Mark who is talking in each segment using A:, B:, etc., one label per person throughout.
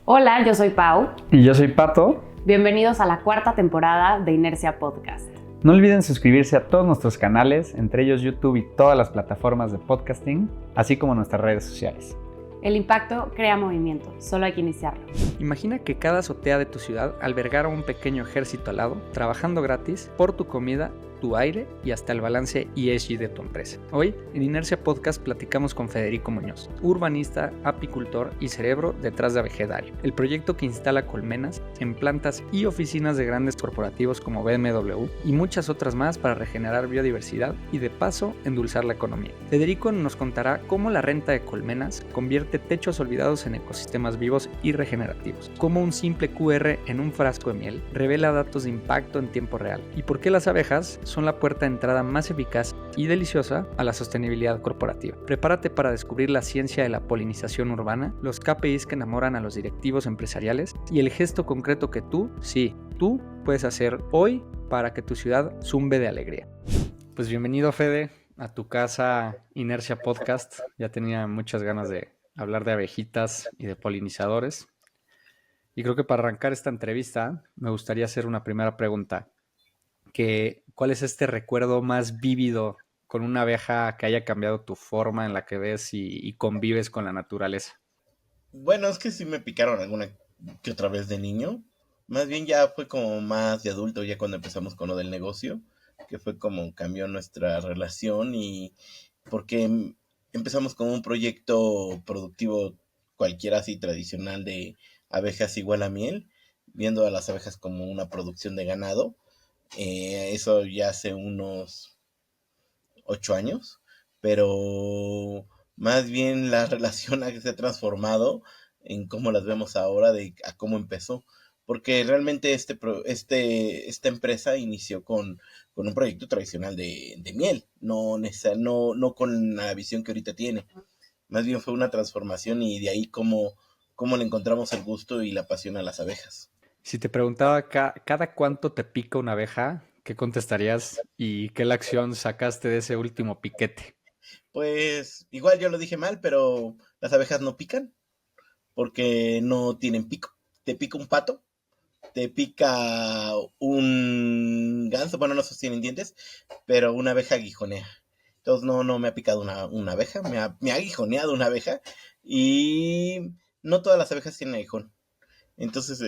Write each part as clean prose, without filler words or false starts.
A: Hola, yo soy Pau.
B: Y yo soy Pato.
A: Bienvenidos a la cuarta temporada de Inercia Podcast.
B: No olviden suscribirse a todos nuestros canales, entre ellos YouTube y todas las plataformas de podcasting, así como nuestras redes sociales.
A: El impacto crea movimiento, solo hay que iniciarlo.
C: Imagina que cada azotea de tu ciudad albergara un pequeño ejército al lado, trabajando gratis por tu comida, tu aire y hasta el balance ESG de tu empresa. Hoy, en Inercia Podcast, platicamos con Federico Muñoz, urbanista, apicultor y cerebro detrás de Avejedario, el proyecto que instala colmenas en plantas y oficinas de grandes corporativos como BMW y muchas otras más para regenerar biodiversidad y de paso endulzar la economía. Federico nos contará cómo la renta de colmenas convierte techos olvidados en ecosistemas vivos y regenerativos, cómo un simple QR en un frasco de miel revela datos de impacto en tiempo real y por qué las abejas son la puerta de entrada más eficaz y deliciosa a la sostenibilidad corporativa. Prepárate para descubrir la ciencia de la polinización urbana, los KPIs que enamoran a los directivos empresariales y el gesto concreto que tú puedes hacer hoy para que tu ciudad zumbe de alegría. Pues bienvenido, Fede, a tu casa Inercia Podcast. Ya tenía muchas ganas de hablar de abejitas y de polinizadores. Y creo que para arrancar esta entrevista me gustaría hacer una primera pregunta. ¿Cuál es este recuerdo más vívido con una abeja que haya cambiado tu forma en la que ves y convives con la naturaleza?
D: Bueno, es que sí me picaron alguna que otra vez de niño. Más bien ya fue como más de adulto, ya cuando empezamos con lo del negocio, que fue como cambió nuestra relación y porque empezamos con un proyecto productivo cualquiera así tradicional de abejas igual a miel, viendo a las abejas como una producción de ganado. Eso ya hace unos 8 años, pero más bien la relación se ha transformado en cómo las vemos ahora de a cómo empezó. Porque realmente esta empresa inició con un proyecto tradicional de miel, no con la visión que ahorita tiene. Más bien fue una transformación y de ahí cómo le encontramos el gusto y la pasión a las abejas.
C: Si te preguntaba cada cuánto te pica una abeja, ¿qué contestarías y qué lección sacaste de ese último piquete?
D: Pues igual yo lo dije mal, pero las abejas no pican porque no tienen pico. Te pica un pato, te pica un ganso, bueno, no sé si tienen dientes, pero una abeja aguijonea. Entonces no me ha picado una abeja, me ha aguijoneado una abeja y no todas las abejas tienen aguijón. Entonces,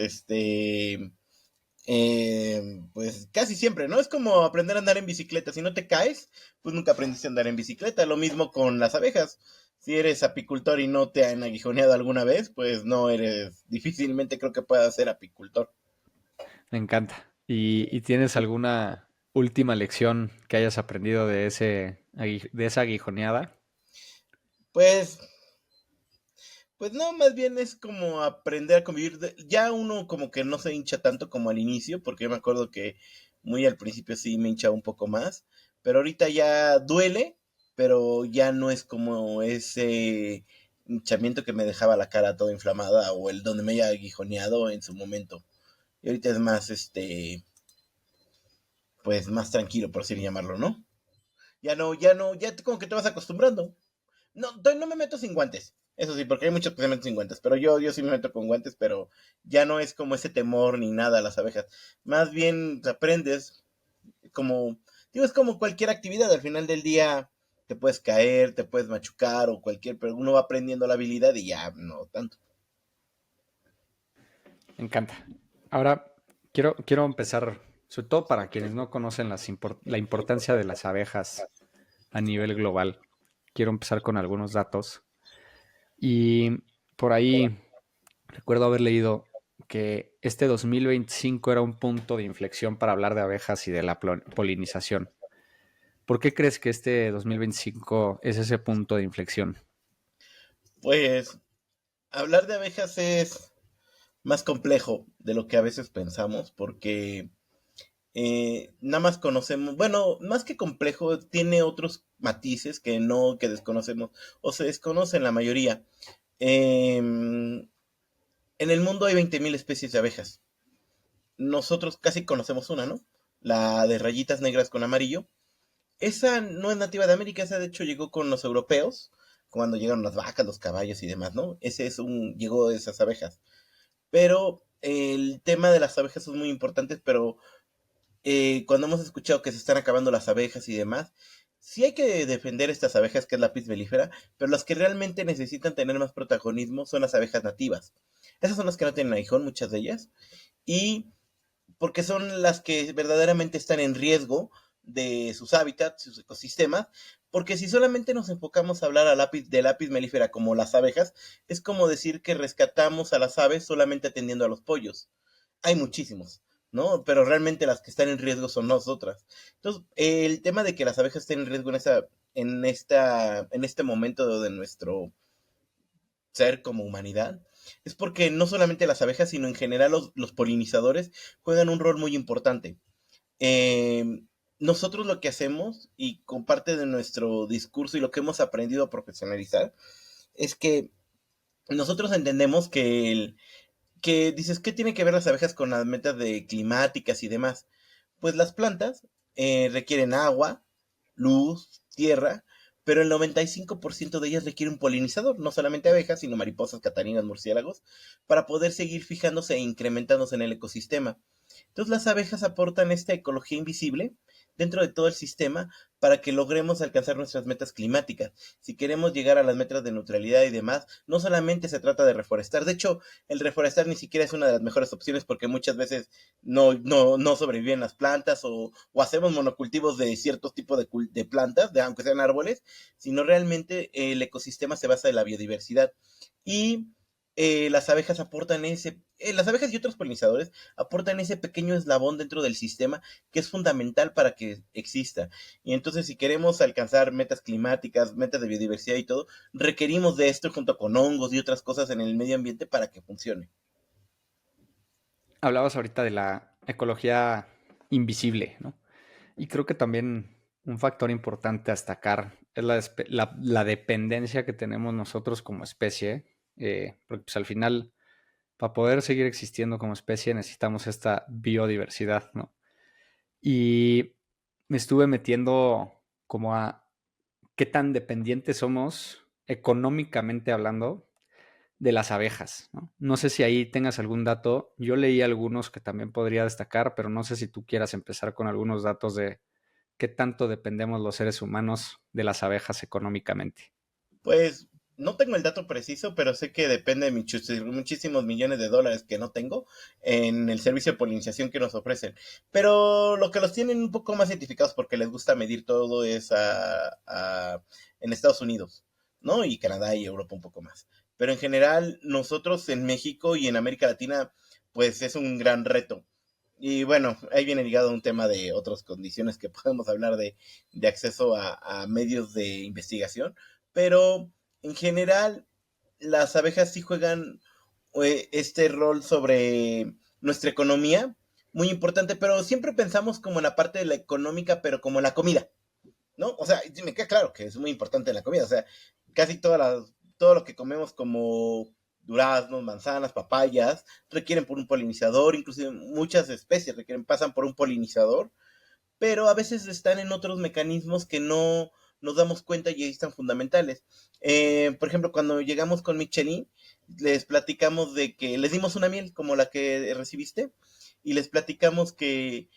D: pues casi siempre, ¿no? Es como aprender a andar en bicicleta. Si no te caes, pues nunca aprendiste a andar en bicicleta. Lo mismo con las abejas. Si eres apicultor y no te han aguijoneado alguna vez, pues difícilmente creo que puedas ser apicultor.
C: Me encanta. ¿Y tienes alguna última lección que hayas aprendido de esa aguijoneada?
D: Pues, pues no, más bien es como aprender a convivir. Ya uno como que no se hincha tanto como al inicio, porque yo me acuerdo que muy al principio sí me hinchaba un poco más, pero ahorita ya duele, pero ya no es como ese hinchamiento que me dejaba la cara toda inflamada o el donde me haya aguijoneado en su momento. Y ahorita es más, pues más tranquilo, por así llamarlo, ¿no? Ya como que te vas acostumbrando. No me meto sin guantes. Eso sí, porque hay muchos que se meten sin guantes. Pero yo sí me meto con guantes, pero ya no es como ese temor ni nada a las abejas. Más bien aprendes como, digo, es como cualquier actividad. Al final del día te puedes caer, te puedes machucar o pero uno va aprendiendo la habilidad y ya no tanto.
C: Me encanta. Ahora, quiero empezar, sobre todo para quienes no conocen la importancia de las abejas a nivel global. Quiero empezar con algunos datos. Y por ahí recuerdo haber leído que este 2025 era un punto de inflexión para hablar de abejas y de la polinización. ¿Por qué crees que este 2025 es ese punto de inflexión?
D: Pues hablar de abejas es más complejo de lo que a veces pensamos porque nada más conocemos, bueno, más que complejo, tiene otros matices que desconocemos, o se desconocen la mayoría. En el mundo hay 20.000 especies de abejas. Nosotros casi conocemos una, ¿no? La de rayitas negras con amarillo. Esa no es nativa de América, esa de hecho llegó con los europeos cuando llegaron las vacas, los caballos y demás, ¿no? Llegó de esas abejas. Pero el tema de las abejas es muy importante, pero cuando hemos escuchado que se están acabando las abejas y demás, sí hay que defender estas abejas, que es la apis mellifera, pero las que realmente necesitan tener más protagonismo son las abejas nativas. Esas son las que no tienen aguijón, muchas de ellas, y porque son las que verdaderamente están en riesgo de sus hábitats, sus ecosistemas, porque si solamente nos enfocamos a hablar del apis mellifera como las abejas, es como decir que rescatamos a las aves solamente atendiendo a los pollos. Hay muchísimos, ¿no? Pero realmente las que están en riesgo son nosotras. Entonces, el tema de que las abejas estén en riesgo en este momento de nuestro ser como humanidad, es porque no solamente las abejas, sino en general los polinizadores juegan un rol muy importante. Eh, Nosotros lo que hacemos, y con parte de nuestro discurso y lo que hemos aprendido a profesionalizar, es que nosotros entendemos que dices, ¿qué tiene que ver las abejas con las metas de climáticas y demás? Pues las plantas requieren agua, luz, tierra, pero el 95% de ellas requiere un polinizador, no solamente abejas, sino mariposas, catarinas, murciélagos, para poder seguir fijándose e incrementándose en el ecosistema. Entonces las abejas aportan esta ecología invisible dentro de todo el sistema para que logremos alcanzar nuestras metas climáticas. Si queremos llegar a las metas de neutralidad y demás, no solamente se trata de reforestar. De hecho, el reforestar ni siquiera es una de las mejores opciones porque muchas veces no sobreviven las plantas o hacemos monocultivos de ciertos tipos de plantas, aunque sean árboles, sino realmente el ecosistema se basa en la biodiversidad. Y las abejas las abejas y otros polinizadores aportan ese pequeño eslabón dentro del sistema que es fundamental para que exista. Y entonces si queremos alcanzar metas climáticas, metas de biodiversidad y todo, requerimos de esto junto con hongos y otras cosas en el medio ambiente para que funcione.
C: Hablabas ahorita de la ecología invisible, ¿no? Y creo que también un factor importante a destacar es la dependencia que tenemos nosotros como especie, porque pues al final, para poder seguir existiendo como especie necesitamos esta biodiversidad, ¿no? Y me estuve metiendo como a qué tan dependientes somos económicamente hablando de las abejas, ¿no? No sé si ahí tengas algún dato. Yo leí algunos que también podría destacar, pero no sé si tú quieras empezar con algunos datos de qué tanto dependemos los seres humanos de las abejas económicamente.
D: Pues no tengo el dato preciso, pero sé que depende de muchísimos millones de dólares que no tengo en el servicio de polinización que nos ofrecen. Pero lo que los tienen un poco más identificados porque les gusta medir todo es en Estados Unidos, ¿no? Y Canadá y Europa un poco más. Pero en general, nosotros en México y en América Latina, pues es un gran reto. Y bueno, ahí viene ligado un tema de otras condiciones que podemos hablar de acceso a medios de investigación, pero en general las abejas sí juegan este rol sobre nuestra economía, muy importante, pero siempre pensamos como en la parte de la económica, pero como en la comida, ¿no? O sea, me queda claro que es muy importante la comida, o sea, casi todo lo que comemos como duraznos, manzanas, papayas, requieren por un polinizador, inclusive muchas especies pasan por un polinizador, pero a veces están en otros mecanismos que no nos damos cuenta y ahí están fundamentales. Por ejemplo, cuando llegamos con Michelin, les platicamos de que les dimos una miel como la que recibiste y les platicamos que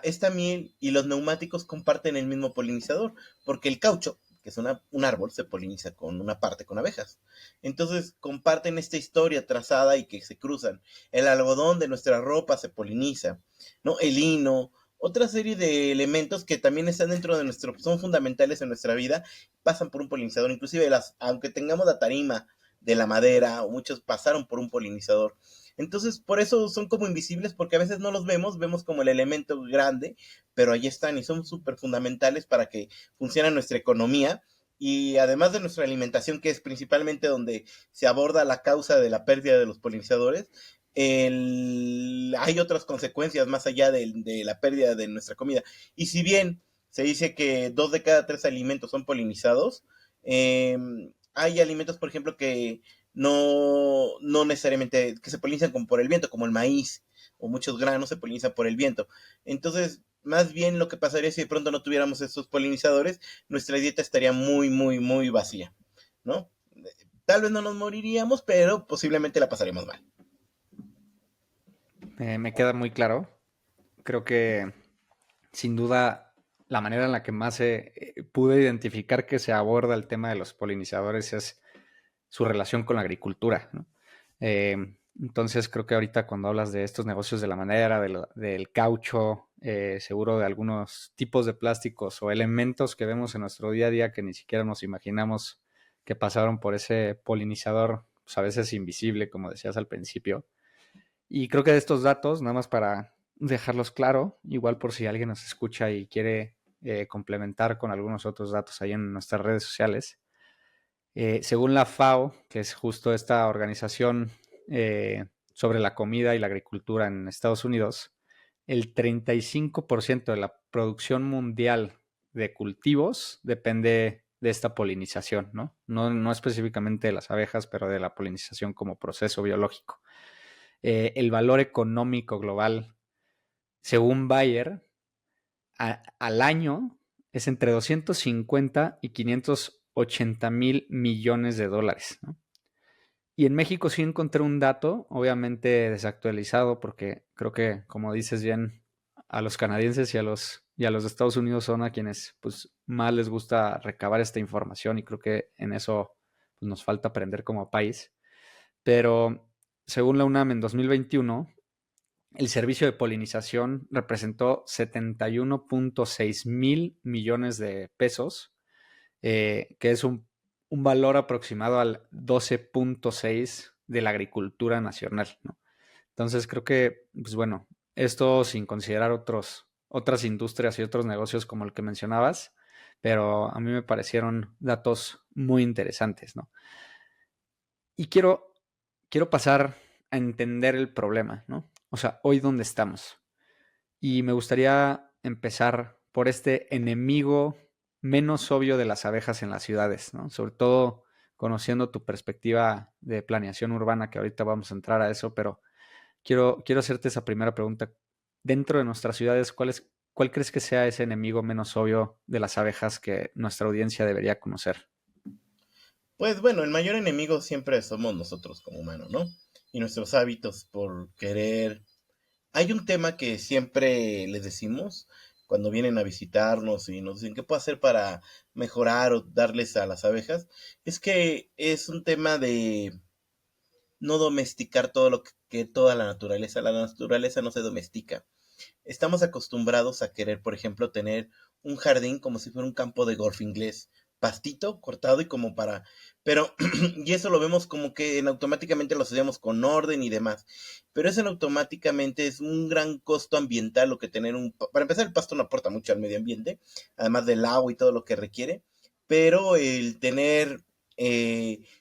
D: esta miel y los neumáticos comparten el mismo polinizador, porque el caucho, que es un árbol, se poliniza con una parte con abejas. Entonces comparten esta historia trazada y que se cruzan. El algodón de nuestra ropa se poliniza, ¿no? El lino, otra serie de elementos que también están dentro de son fundamentales en nuestra vida, pasan por un polinizador, inclusive aunque tengamos la tarima de la madera, o muchos pasaron por un polinizador. Entonces, por eso son como invisibles, porque a veces no los vemos como el elemento grande, pero ahí están y son súper fundamentales para que funcione nuestra economía y además de nuestra alimentación, que es principalmente donde se aborda la causa de la pérdida de los polinizadores, hay otras consecuencias más allá de la pérdida de nuestra comida. Y si bien se dice que 2 de cada 3 alimentos son polinizados, hay alimentos, por ejemplo, que no necesariamente, que se polinizan como por el viento, como el maíz o muchos granos se polinizan por el viento. Entonces, más bien lo que pasaría si de pronto no tuviéramos estos polinizadores, nuestra dieta estaría muy, muy, muy vacía. ¿no? Tal vez no nos moriríamos, pero posiblemente la pasaríamos mal.
C: Me queda muy claro. Creo que sin duda la manera en la que más pude identificar que se aborda el tema de los polinizadores es su relación con la agricultura, ¿no? Entonces creo que ahorita cuando hablas de estos negocios de la madera, del caucho, seguro de algunos tipos de plásticos o elementos que vemos en nuestro día a día que ni siquiera nos imaginamos que pasaron por ese polinizador, pues a veces invisible, como decías al principio. Y creo que de estos datos, nada más para dejarlos claro, igual por si alguien nos escucha y quiere complementar con algunos otros datos ahí en nuestras redes sociales. Según la FAO, que es justo esta organización sobre la comida y la agricultura en Estados Unidos, el 35% de la producción mundial de cultivos depende de esta polinización, ¿no? No específicamente de las abejas, pero de la polinización como proceso biológico. El valor económico global, según Bayer, al año es entre 250 y 580 mil millones de dólares, ¿no? Y en México sí encontré un dato, obviamente desactualizado, porque creo que, como dices bien, a los canadienses y a los de Estados Unidos son a quienes pues, más les gusta recabar esta información y creo que en eso pues, nos falta aprender como país. Pero según la UNAM en 2021, el servicio de polinización representó 71.6 mil millones de pesos, que es un valor aproximado al 12.6 de la agricultura nacional, ¿no? Entonces creo que, pues bueno, esto sin considerar otras industrias y otros negocios como el que mencionabas, pero a mí me parecieron datos muy interesantes, ¿no? Y quiero pasar a entender el problema, ¿no? O sea, hoy dónde estamos. Y me gustaría empezar por este enemigo menos obvio de las abejas en las ciudades, ¿no? Sobre todo conociendo tu perspectiva de planeación urbana, que ahorita vamos a entrar a eso, pero quiero hacerte esa primera pregunta. Dentro de nuestras ciudades, ¿cuál crees que sea ese enemigo menos obvio de las abejas que nuestra audiencia debería conocer?
D: Pues bueno, el mayor enemigo siempre somos nosotros como humanos, ¿no? Y nuestros hábitos por querer. Hay un tema que siempre les decimos cuando vienen a visitarnos y nos dicen qué puedo hacer para mejorar o darles a las abejas. Es que es un tema de no domesticar todo que toda la naturaleza. La naturaleza no se domestica. Estamos acostumbrados a querer, por ejemplo, tener un jardín como si fuera un campo de golf inglés, pastito cortado y como para, pero y eso lo vemos como que en automáticamente lo asociamos con orden y demás, pero eso en automáticamente es un gran costo ambiental lo que tener para empezar el pasto no aporta mucho al medio ambiente, además del agua y todo lo que requiere, pero el tener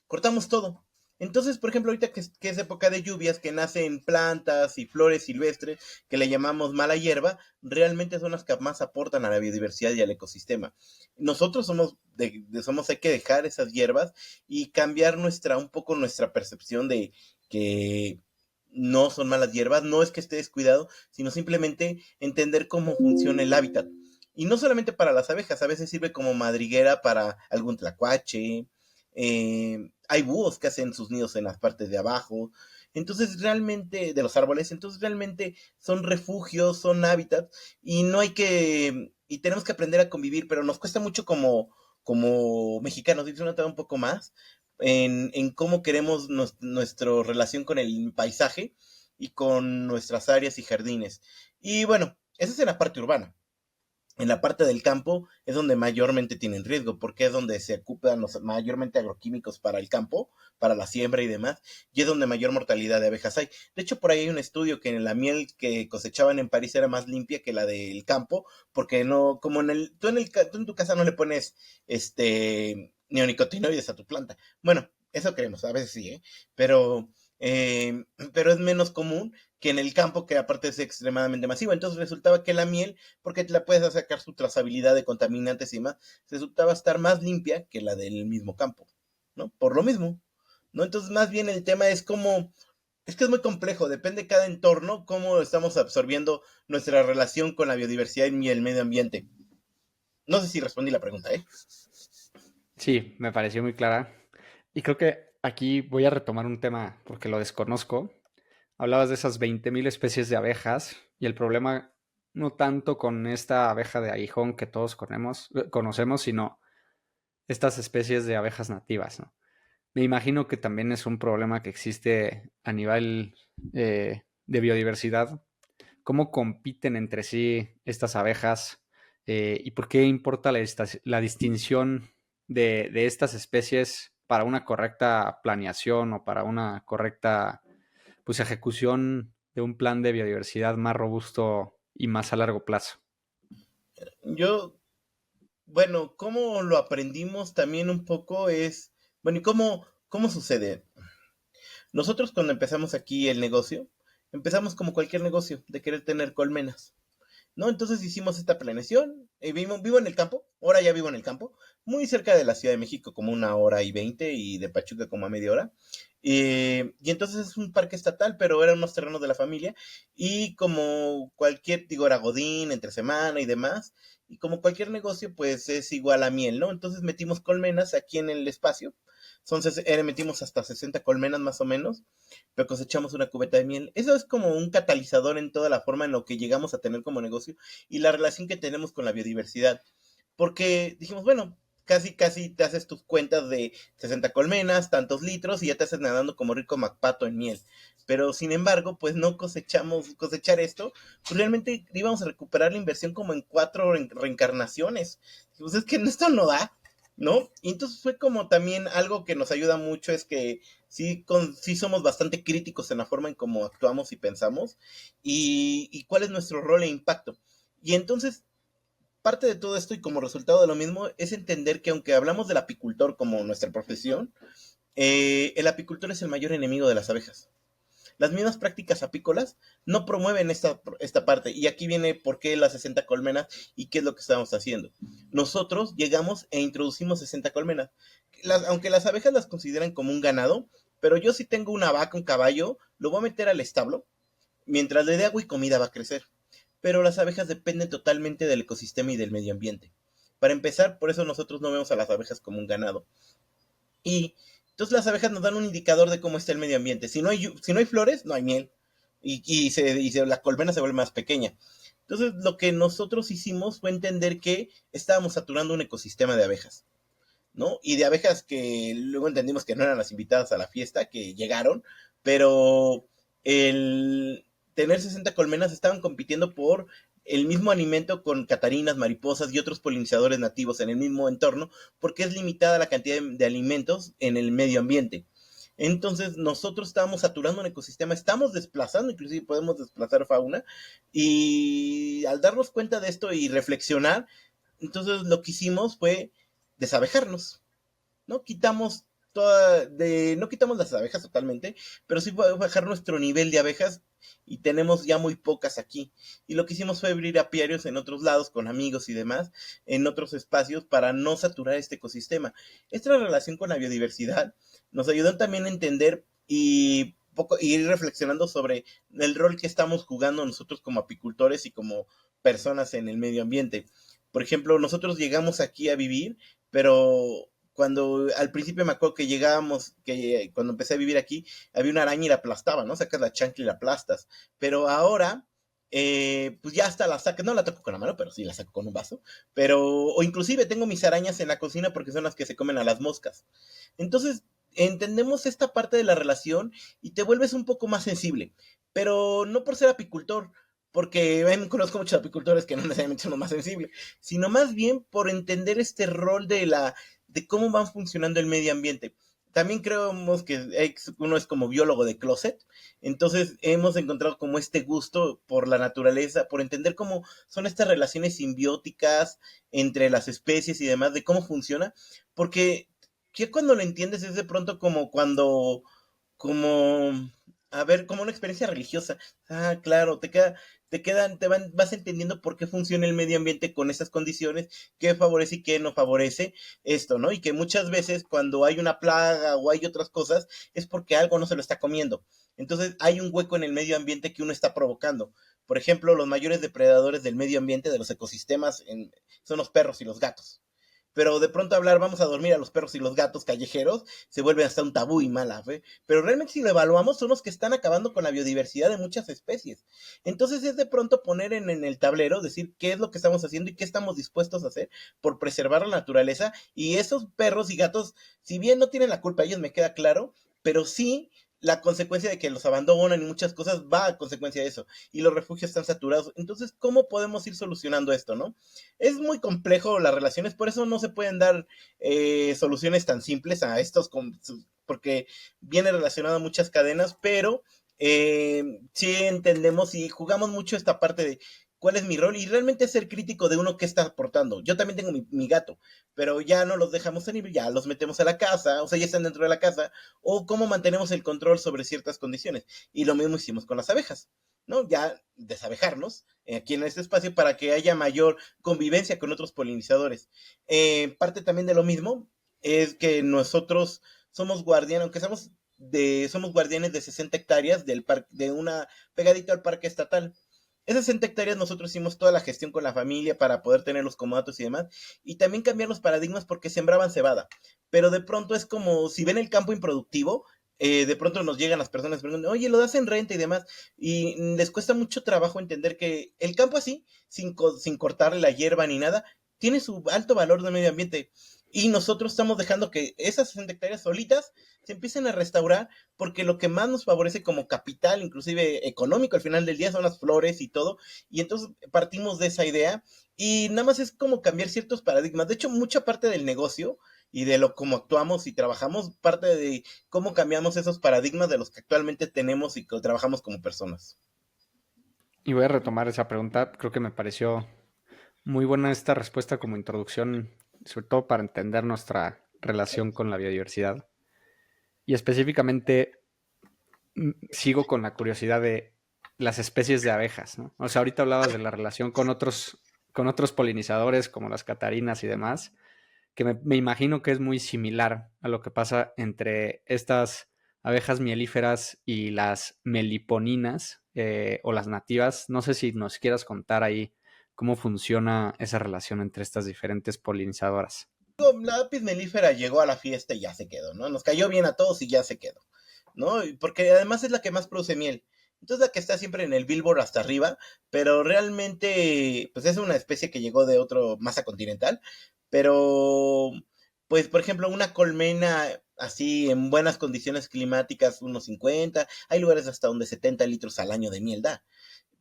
D: cortamos todo. Entonces, por ejemplo, ahorita que es época de lluvias, que nacen plantas y flores silvestres, que le llamamos mala hierba, realmente son las que más aportan a la biodiversidad y al ecosistema. Nosotros hay que dejar esas hierbas y cambiar un poco nuestra percepción de que no son malas hierbas, no es que esté descuidado, sino simplemente entender cómo funciona el hábitat. Y no solamente para las abejas, a veces sirve como madriguera para algún tlacuache, hay búhos que hacen sus nidos en las partes de abajo, entonces realmente, de los árboles, entonces realmente son refugios, son hábitats, y tenemos que aprender a convivir, pero nos cuesta mucho como mexicanos, y se nota un poco más, en cómo queremos nuestra relación con el paisaje y con nuestras áreas y jardines. Y bueno, eso es en la parte urbana. En la parte del campo es donde mayormente tienen riesgo, porque es donde se ocupan mayormente agroquímicos para el campo, para la siembra y demás, y es donde mayor mortalidad de abejas hay. De hecho, por ahí hay un estudio que la miel que cosechaban en París era más limpia que la del campo, porque no, como tú en tu casa no le pones neonicotinoides a tu planta. Bueno, eso queremos, a veces sí, pero, eh, pero es menos común que en el campo, que aparte es extremadamente masivo. Entonces resultaba que la miel, porque la puedes sacar su trazabilidad de contaminantes y más, resultaba estar más limpia que la del mismo campo, ¿no? Por lo mismo, ¿no? Entonces más bien el tema es que es muy complejo, depende de cada entorno, cómo estamos absorbiendo nuestra relación con la biodiversidad y el medio ambiente. No sé si respondí la pregunta, ¿eh?
C: Sí, me pareció muy clara. Y creo que aquí voy a retomar un tema porque lo desconozco. Hablabas de esas 20.000 especies de abejas y el problema no tanto con esta abeja de aguijón que todos conocemos, sino estas especies de abejas nativas, ¿no? Me imagino que también es un problema que existe a nivel de biodiversidad. ¿Cómo compiten entre sí estas abejas? ¿Y por qué importa la distinción de estas especies para una correcta planeación o para una correcta, pues, ejecución de un plan de biodiversidad más robusto y más a largo plazo?
D: Yo, bueno, cómo lo aprendimos también un poco es, bueno, ¿y cómo sucede? Nosotros cuando empezamos aquí el negocio, empezamos como cualquier negocio, de querer tener colmenas. ¿No? Entonces hicimos esta planeación. Vivo en el campo, ahora ya vivo en el campo, muy cerca de la Ciudad de México, como 1 hora y 20, y de Pachuca como a media hora. Y entonces es un parque estatal, pero eran unos terrenos de la familia. Y como cualquier, digo, era Godín, entre semana y demás. Y como cualquier negocio, pues es igual a miel, ¿no? Entonces metimos colmenas aquí en el espacio. Metimos hasta 60 colmenas más o menos, pero cosechamos una cubeta de miel. Eso es como un catalizador en toda la forma en lo que llegamos a tener como negocio y la relación que tenemos con la biodiversidad. Porque dijimos, bueno, casi te haces tus cuentas de 60 colmenas, tantos litros y ya te haces nadando como rico MacPato en miel. Pero sin embargo, pues no cosechar esto, pues realmente íbamos a recuperar la inversión como en 4 reencarnaciones. Pues es que esto no da, ¿no? Y entonces fue como también algo que nos ayuda mucho es que sí somos bastante críticos en la forma en cómo actuamos y pensamos y cuál es nuestro rol e impacto. Y entonces, parte de todo esto y como resultado de lo mismo es entender que aunque hablamos del apicultor como nuestra profesión, el apicultor es el mayor enemigo de las abejas. Las mismas prácticas apícolas no promueven esta parte. Y aquí viene por qué las 60 colmenas y qué es lo que estamos haciendo. Nosotros llegamos e introducimos 60 colmenas. Aunque las abejas las consideran como un ganado, pero yo si tengo una vaca, un caballo, lo voy a meter al establo. Mientras le dé agua y comida va a crecer. Pero las abejas dependen totalmente del ecosistema y del medio ambiente. Para empezar, por eso nosotros no vemos a las abejas como un ganado. Y entonces las abejas nos dan un indicador de cómo está el medio ambiente. Si no hay flores, no hay miel. La colmena se vuelve más pequeña. Entonces lo que nosotros hicimos fue entender que estábamos saturando un ecosistema de abejas, ¿no? Y de abejas que luego entendimos que no eran las invitadas a la fiesta, que llegaron, pero el tener 60 colmenas estaban compitiendo por el mismo alimento con catarinas, mariposas y otros polinizadores nativos en el mismo entorno, porque es limitada la cantidad de alimentos en el medio ambiente. Entonces nosotros estábamos saturando un ecosistema, estamos desplazando, inclusive podemos desplazar fauna, y al darnos cuenta de esto y reflexionar, entonces lo que hicimos fue desabejarnos, ¿no? No quitamos las abejas totalmente, pero sí bajar nuestro nivel de abejas y tenemos ya muy pocas aquí. Y lo que hicimos fue abrir apiarios en otros lados con amigos y demás, en otros espacios para no saturar este ecosistema. Esta relación con la biodiversidad nos ayudó también a entender y ir reflexionando sobre el rol que estamos jugando nosotros como apicultores y como personas en el medio ambiente. Por ejemplo, nosotros llegamos aquí a vivir, pero cuando al principio me acuerdo que llegábamos, que cuando empecé a vivir aquí, había una araña y la aplastaba, ¿no? Sacas la chancla y la aplastas. Pero ahora, pues ya hasta la saco, no la toco con la mano, pero sí la saco con un vaso. O inclusive tengo mis arañas en la cocina porque son las que se comen a las moscas. Entonces, entendemos esta parte de la relación y te vuelves un poco más sensible. Pero no por ser apicultor, porque conozco muchos apicultores que no necesariamente son los más sensibles, sino más bien por entender este rol de cómo van funcionando el medio ambiente. También creemos que uno es como biólogo de closet, entonces hemos encontrado como este gusto por la naturaleza, por entender cómo son estas relaciones simbióticas entre las especies y demás, de cómo funciona, porque ya cuando lo entiendes es de pronto como, a ver, como una experiencia religiosa. Ah, claro, vas entendiendo por qué funciona el medio ambiente con esas condiciones, qué favorece y qué no favorece esto, ¿no? Y que muchas veces cuando hay una plaga o hay otras cosas, es porque algo no se lo está comiendo. Entonces hay un hueco en el medio ambiente que uno está provocando. Por ejemplo, los mayores depredadores del medio ambiente, de los ecosistemas, son los perros y los gatos. pero de pronto hablar vamos a dormir a los perros y los gatos callejeros se vuelve hasta un tabú y mala fe. Pero realmente si lo evaluamos son los que están acabando con la biodiversidad de muchas especies. Entonces es de pronto poner en el tablero, decir qué es lo que estamos haciendo y qué estamos dispuestos a hacer por preservar la naturaleza. Y esos perros y gatos, si bien no tienen la culpa, ellos me queda claro, pero sí la consecuencia de que los abandonan y muchas cosas va a consecuencia de eso. Y los refugios están saturados. Entonces, ¿cómo podemos ir solucionando esto, no? Es muy complejo las relaciones, por eso no se pueden dar soluciones tan simples a estos, porque viene relacionado a muchas cadenas, pero sí entendemos y jugamos mucho esta parte de cuál es mi rol y realmente ser crítico de uno que está aportando. Yo también tengo mi gato, pero ya no los dejamos salir, ya los metemos a la casa, o sea, ya están dentro de la casa, o cómo mantenemos el control sobre ciertas condiciones. Y lo mismo hicimos con las abejas, ¿no? Ya desabejarnos aquí en este espacio para que haya mayor convivencia con otros polinizadores. Parte también de lo mismo es que nosotros somos guardianes, aunque somos guardianes de 60 hectáreas del parque, de una pegadito al parque estatal. Esas 60 hectáreas nosotros hicimos toda la gestión con la familia para poder tener los comodatos y demás, y también cambiar los paradigmas porque sembraban cebada, pero de pronto es como si ven el campo improductivo, de pronto nos llegan las personas preguntando, oye, lo das en renta y demás, y les cuesta mucho trabajo entender que el campo así, sin cortarle la hierba ni nada, tiene su alto valor de medio ambiente, y nosotros estamos dejando que esas 60 hectáreas solitas se empiecen a restaurar porque lo que más nos favorece como capital, inclusive económico al final del día, son las flores y todo, y entonces partimos de esa idea y nada más es como cambiar ciertos paradigmas. De hecho, mucha parte del negocio y de lo cómo actuamos y trabajamos, parte de cómo cambiamos esos paradigmas de los que actualmente tenemos y que trabajamos como personas.
C: Y voy a retomar esa pregunta. Creo que me pareció muy buena esta respuesta como introducción, sobre todo para entender nuestra relación con la biodiversidad. Y específicamente sigo con la curiosidad de las especies de abejas, ¿no? O sea, ahorita hablabas de la relación con otros polinizadores como las catarinas y demás, que me imagino que es muy similar a lo que pasa entre estas abejas mielíferas y las meliponinas o las nativas. No sé si nos quieras contar ahí cómo funciona esa relación entre estas diferentes polinizadoras.
D: La apis melífera llegó a la fiesta y ya se quedó, ¿no? Nos cayó bien a todos y ya se quedó, ¿no? Porque además es la que más produce miel. Entonces la que está siempre en el Billboard hasta arriba, pero realmente, pues es una especie que llegó de otro masa continental, pero, pues por ejemplo, una colmena así en buenas condiciones climáticas, unos 50, hay lugares hasta donde 70 litros al año de miel da.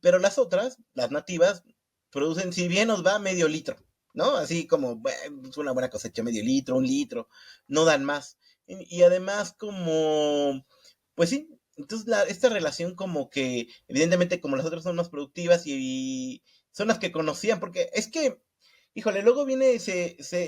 D: Pero las otras, las nativas, producen, si bien nos va, medio litro, ¿no? Así como, bueno, es una buena cosecha, medio litro, un litro, no dan más. Y además como, pues sí, entonces esta relación como que, evidentemente como las otras son más productivas y son las que conocían, porque es que, híjole, luego viene,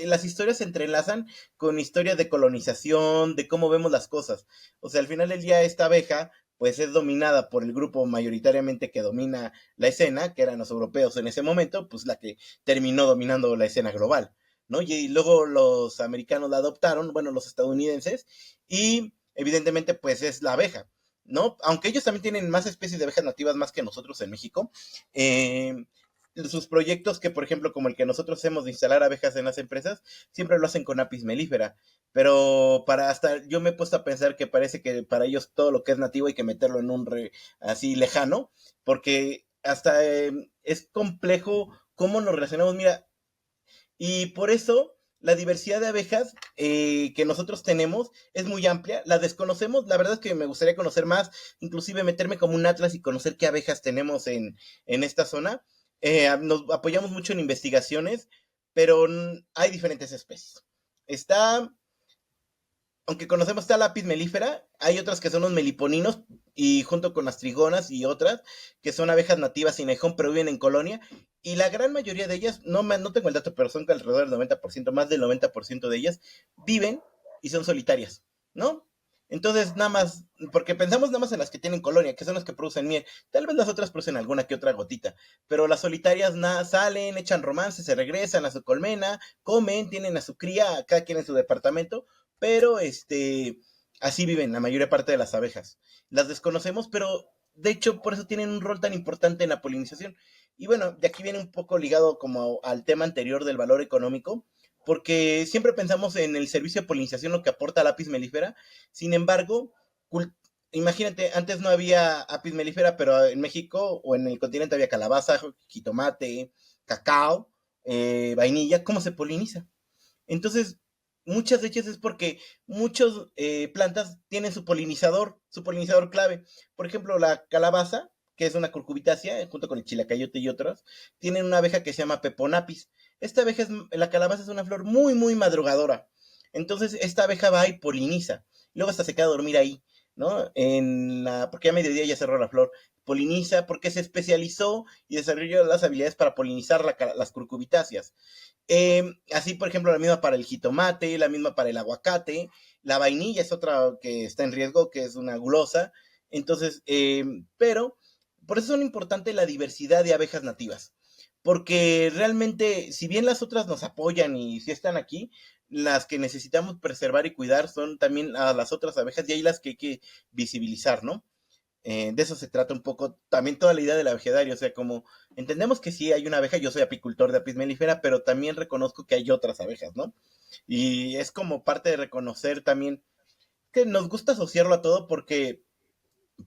D: las historias se entrelazan con historias de colonización, de cómo vemos las cosas. O sea, al final del día esta abeja pues es dominada por el grupo mayoritariamente que domina la escena, que eran los europeos en ese momento, pues la que terminó dominando la escena global, ¿no? Y luego los americanos la adoptaron, bueno, los estadounidenses, y evidentemente pues es la abeja, ¿no? Aunque ellos también tienen más especies de abejas nativas más que nosotros en México, sus proyectos que, por ejemplo, como el que nosotros hacemos de instalar abejas en las empresas, siempre lo hacen con apis mellifera. Pero yo me he puesto a pensar que parece que para ellos todo lo que es nativo hay que meterlo en así lejano, porque hasta es complejo cómo nos relacionamos. Mira, y por eso la diversidad de abejas que nosotros tenemos es muy amplia, la desconocemos, la verdad es que me gustaría conocer más, inclusive meterme como un atlas y conocer qué abejas tenemos en esta zona. Nos apoyamos mucho en investigaciones, pero hay diferentes especies. Aunque conocemos está la apis mellifera, hay otras que son los meliponinos, y junto con las trigonas y otras, que son abejas nativas sin aguijón, pero viven en colonia, y la gran mayoría de ellas, no tengo el dato, pero son que alrededor del 90%, más del 90% de ellas, viven y son solitarias, ¿no? Entonces, nada más, porque pensamos nada más en las que tienen colonia, que son las que producen miel, tal vez las otras producen alguna que otra gotita, pero las solitarias salen, echan romance, se regresan a su colmena, comen, tienen a su cría, cada quien en su departamento, pero así viven la mayor parte de las abejas. Las desconocemos, pero de hecho por eso tienen un rol tan importante en la polinización. Y bueno, de aquí viene un poco ligado como al tema anterior del valor económico, porque siempre pensamos en el servicio de polinización, lo que aporta la Apis mellifera. Sin embargo, imagínate, antes no había Apis mellifera, pero en México o en el continente había calabaza, jitomate, cacao, vainilla. ¿Cómo se poliniza? Entonces, muchas de ellas es porque muchas plantas tienen su polinizador clave. Por ejemplo, la calabaza, que es una curcubitácea, junto con el chilacayote y otros, tienen una abeja que se llama Peponapis. La calabaza es una flor muy, muy madrugadora. Entonces, esta abeja va y poliniza. Luego hasta se queda a dormir ahí, ¿no? Porque a mediodía ya cerró la flor. Poliniza porque se especializó y desarrolló las habilidades para polinizar las curcubitáceas. Así, por ejemplo, la misma para el jitomate, la misma para el aguacate. La vainilla es otra que está en riesgo, que es una gulosa. Entonces, pero por eso es importante la diversidad de abejas nativas. Porque realmente, si bien las otras nos apoyan y sí están aquí, las que necesitamos preservar y cuidar son también a las otras abejas y hay las que hay que visibilizar, ¿no? De eso se trata un poco también toda la idea del abejedario, o sea, como entendemos que sí hay una abeja, yo soy apicultor de Apis mellifera, pero también reconozco que hay otras abejas, ¿no? Y es como parte de reconocer también que nos gusta asociarlo a todo porque,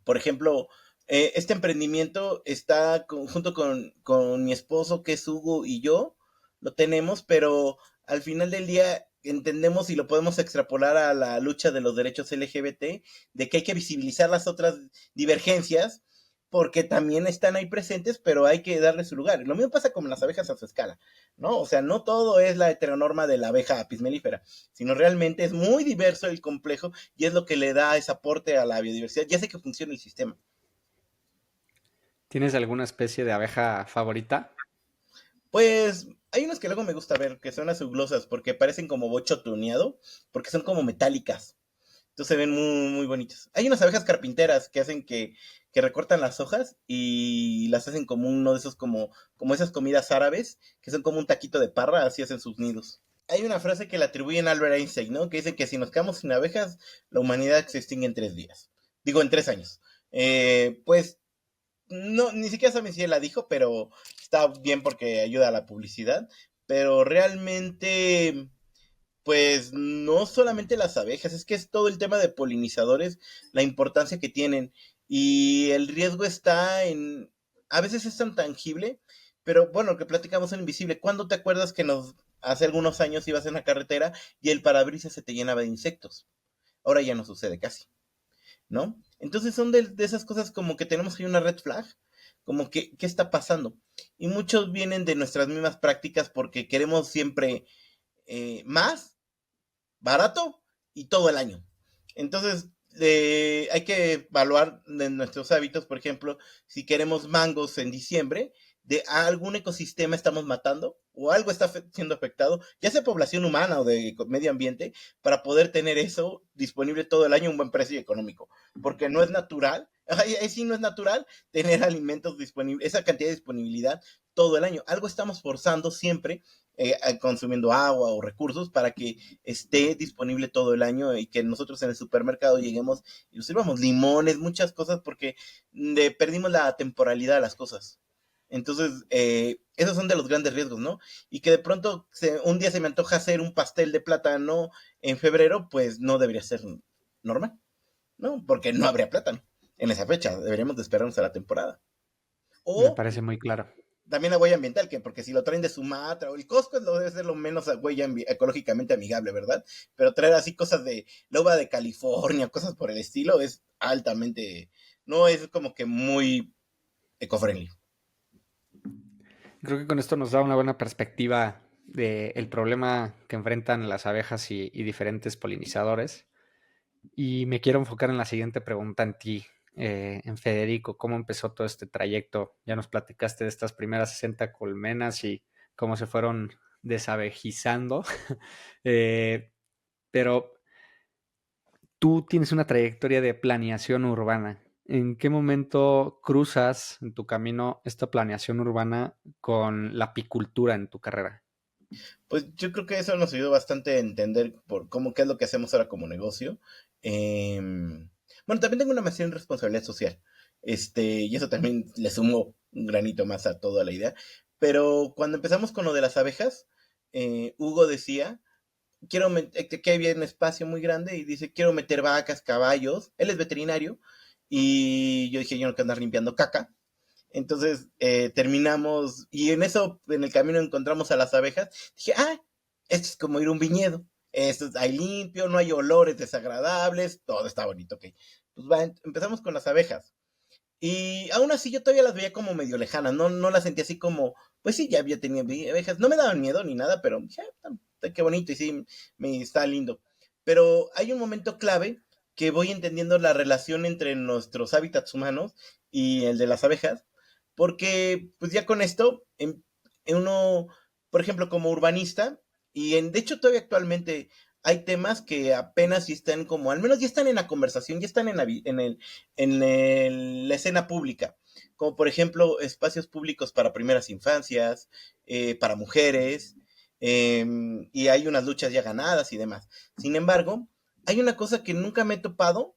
D: por ejemplo, este emprendimiento está junto con mi esposo, que es Hugo, y yo, lo tenemos, pero al final del día entendemos y lo podemos extrapolar a la lucha de los derechos LGBT, de que hay que visibilizar las otras divergencias, porque también están ahí presentes, pero hay que darle su lugar. Lo mismo pasa con las abejas a su escala, ¿no? O sea, no todo es la heteronorma de la abeja Apis mellifera, sino realmente es muy diverso el complejo y es lo que le da ese aporte a la biodiversidad y hace que funcione el sistema.
C: ¿Tienes alguna especie de abeja favorita?
D: Pues hay unos que luego me gusta ver, que son azuglosas, porque parecen como bocho tuneado, porque son como metálicas. Entonces se ven muy, muy bonitas. Hay unas abejas carpinteras que hacen que recortan las hojas y las hacen como uno de esos, como esas comidas árabes, que son como un taquito de parra, así hacen sus nidos. Hay una frase que le atribuyen a Albert Einstein, ¿no? Que dice que si nos quedamos sin abejas, la humanidad se extingue en 3 días. Digo, en 3 años. Pues no, ni siquiera saben si él la dijo, pero está bien porque ayuda a la publicidad. Pero realmente, pues no solamente las abejas, es que es todo el tema de polinizadores, la importancia que tienen. Y el riesgo está a veces es tan tangible, pero bueno, lo que platicamos en Invisible. ¿Cuándo te acuerdas que hace algunos años ibas en la carretera y el parabrisas se te llenaba de insectos? Ahora ya no sucede casi, ¿no? Entonces son de esas cosas como que tenemos ahí una red flag, como que, ¿qué está pasando? Y muchos vienen de nuestras mismas prácticas porque queremos siempre más, barato y todo el año. Entonces, hay que evaluar de nuestros hábitos, por ejemplo, si queremos mangos en diciembre, de algún ecosistema estamos matando o algo está siendo afectado, ya sea población humana o de medio ambiente, para poder tener eso disponible todo el año a un buen precio y económico, porque no es natural, ahí sí no es natural tener alimentos disponibles, esa cantidad de disponibilidad todo el año. Algo estamos forzando siempre, consumiendo agua o recursos para que esté disponible todo el año y que nosotros en el supermercado lleguemos y nos sirvamos limones, muchas cosas, porque perdimos la temporalidad de las cosas. Entonces, esos son de los grandes riesgos, ¿no? Y que de pronto un día se me antoja hacer un pastel de plátano en febrero, pues no debería ser normal, ¿no? Porque no habría plátano en esa fecha, deberíamos de esperarnos a la temporada.
C: Me
D: O
C: parece muy claro.
D: también la huella ambiental, que porque si lo traen de Sumatra o el Costco debe ser lo menos huella ecológicamente amigable, ¿verdad? Pero traer así cosas de la uva de California, cosas por el estilo, es altamente, no es como que muy eco-friendly.
C: Creo que con esto nos da una buena perspectiva del problema que enfrentan las abejas y diferentes polinizadores. Y me quiero enfocar en la siguiente pregunta en ti, en Federico. ¿Cómo empezó todo este trayecto? Ya nos platicaste de estas primeras 60 colmenas y cómo se fueron desabejizando. Pero tú tienes una trayectoria de planeación urbana. ¿En qué momento cruzas en tu camino esta planeación urbana con la apicultura en tu carrera?
D: Pues yo creo que eso nos ayudó bastante a entender qué es lo que hacemos ahora como negocio. Bueno, también tengo una maestría en responsabilidad social. Y eso también le sumó un granito más a toda la idea. Pero cuando empezamos con lo de las abejas, Hugo decía, que había un espacio muy grande y dice, quiero meter vacas, caballos, él es veterinario, y yo dije, yo no quiero andar limpiando caca. Entonces terminamos, y en eso, en el camino encontramos a las abejas. Dije, esto es como ir a un viñedo. Hay limpio, no hay olores desagradables, todo está bonito, ok. Pues empezamos con las abejas. Y aún así yo todavía las veía como medio lejanas, no las sentía así como, pues sí, ya había tenido abejas, no me daban miedo ni nada, pero dije, qué bonito y sí, me está lindo. Pero hay un momento clave que voy entendiendo la relación entre nuestros hábitats humanos y el de las abejas, porque pues ya con esto, en uno, por ejemplo, como urbanista, de hecho todavía actualmente hay temas que apenas sí están como, al menos ya están en la conversación, ya están la escena pública, como por ejemplo espacios públicos para primeras infancias, para mujeres, y hay unas luchas ya ganadas y demás. Sin embargo, hay una cosa que nunca me he topado,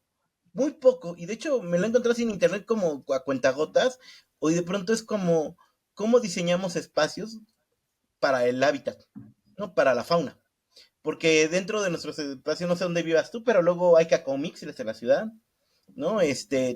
D: muy poco, y de hecho me lo he encontrado así en internet como a cuentagotas, o de pronto es como cómo diseñamos espacios para el hábitat, ¿no? Para la fauna. Porque dentro de nuestros espacios, no sé dónde vivas tú, pero luego hay cacomixles en la ciudad, ¿no?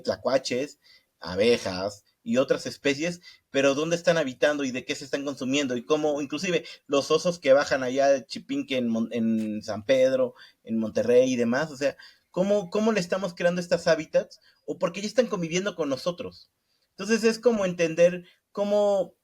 D: Tlacuaches, abejas y otras especies, pero dónde están habitando y de qué se están consumiendo y cómo, inclusive los osos que bajan allá de Chipinque en San Pedro, en Monterrey y demás, o sea, cómo le estamos creando estas hábitats o porque ya están conviviendo con nosotros. Entonces es como entender cómo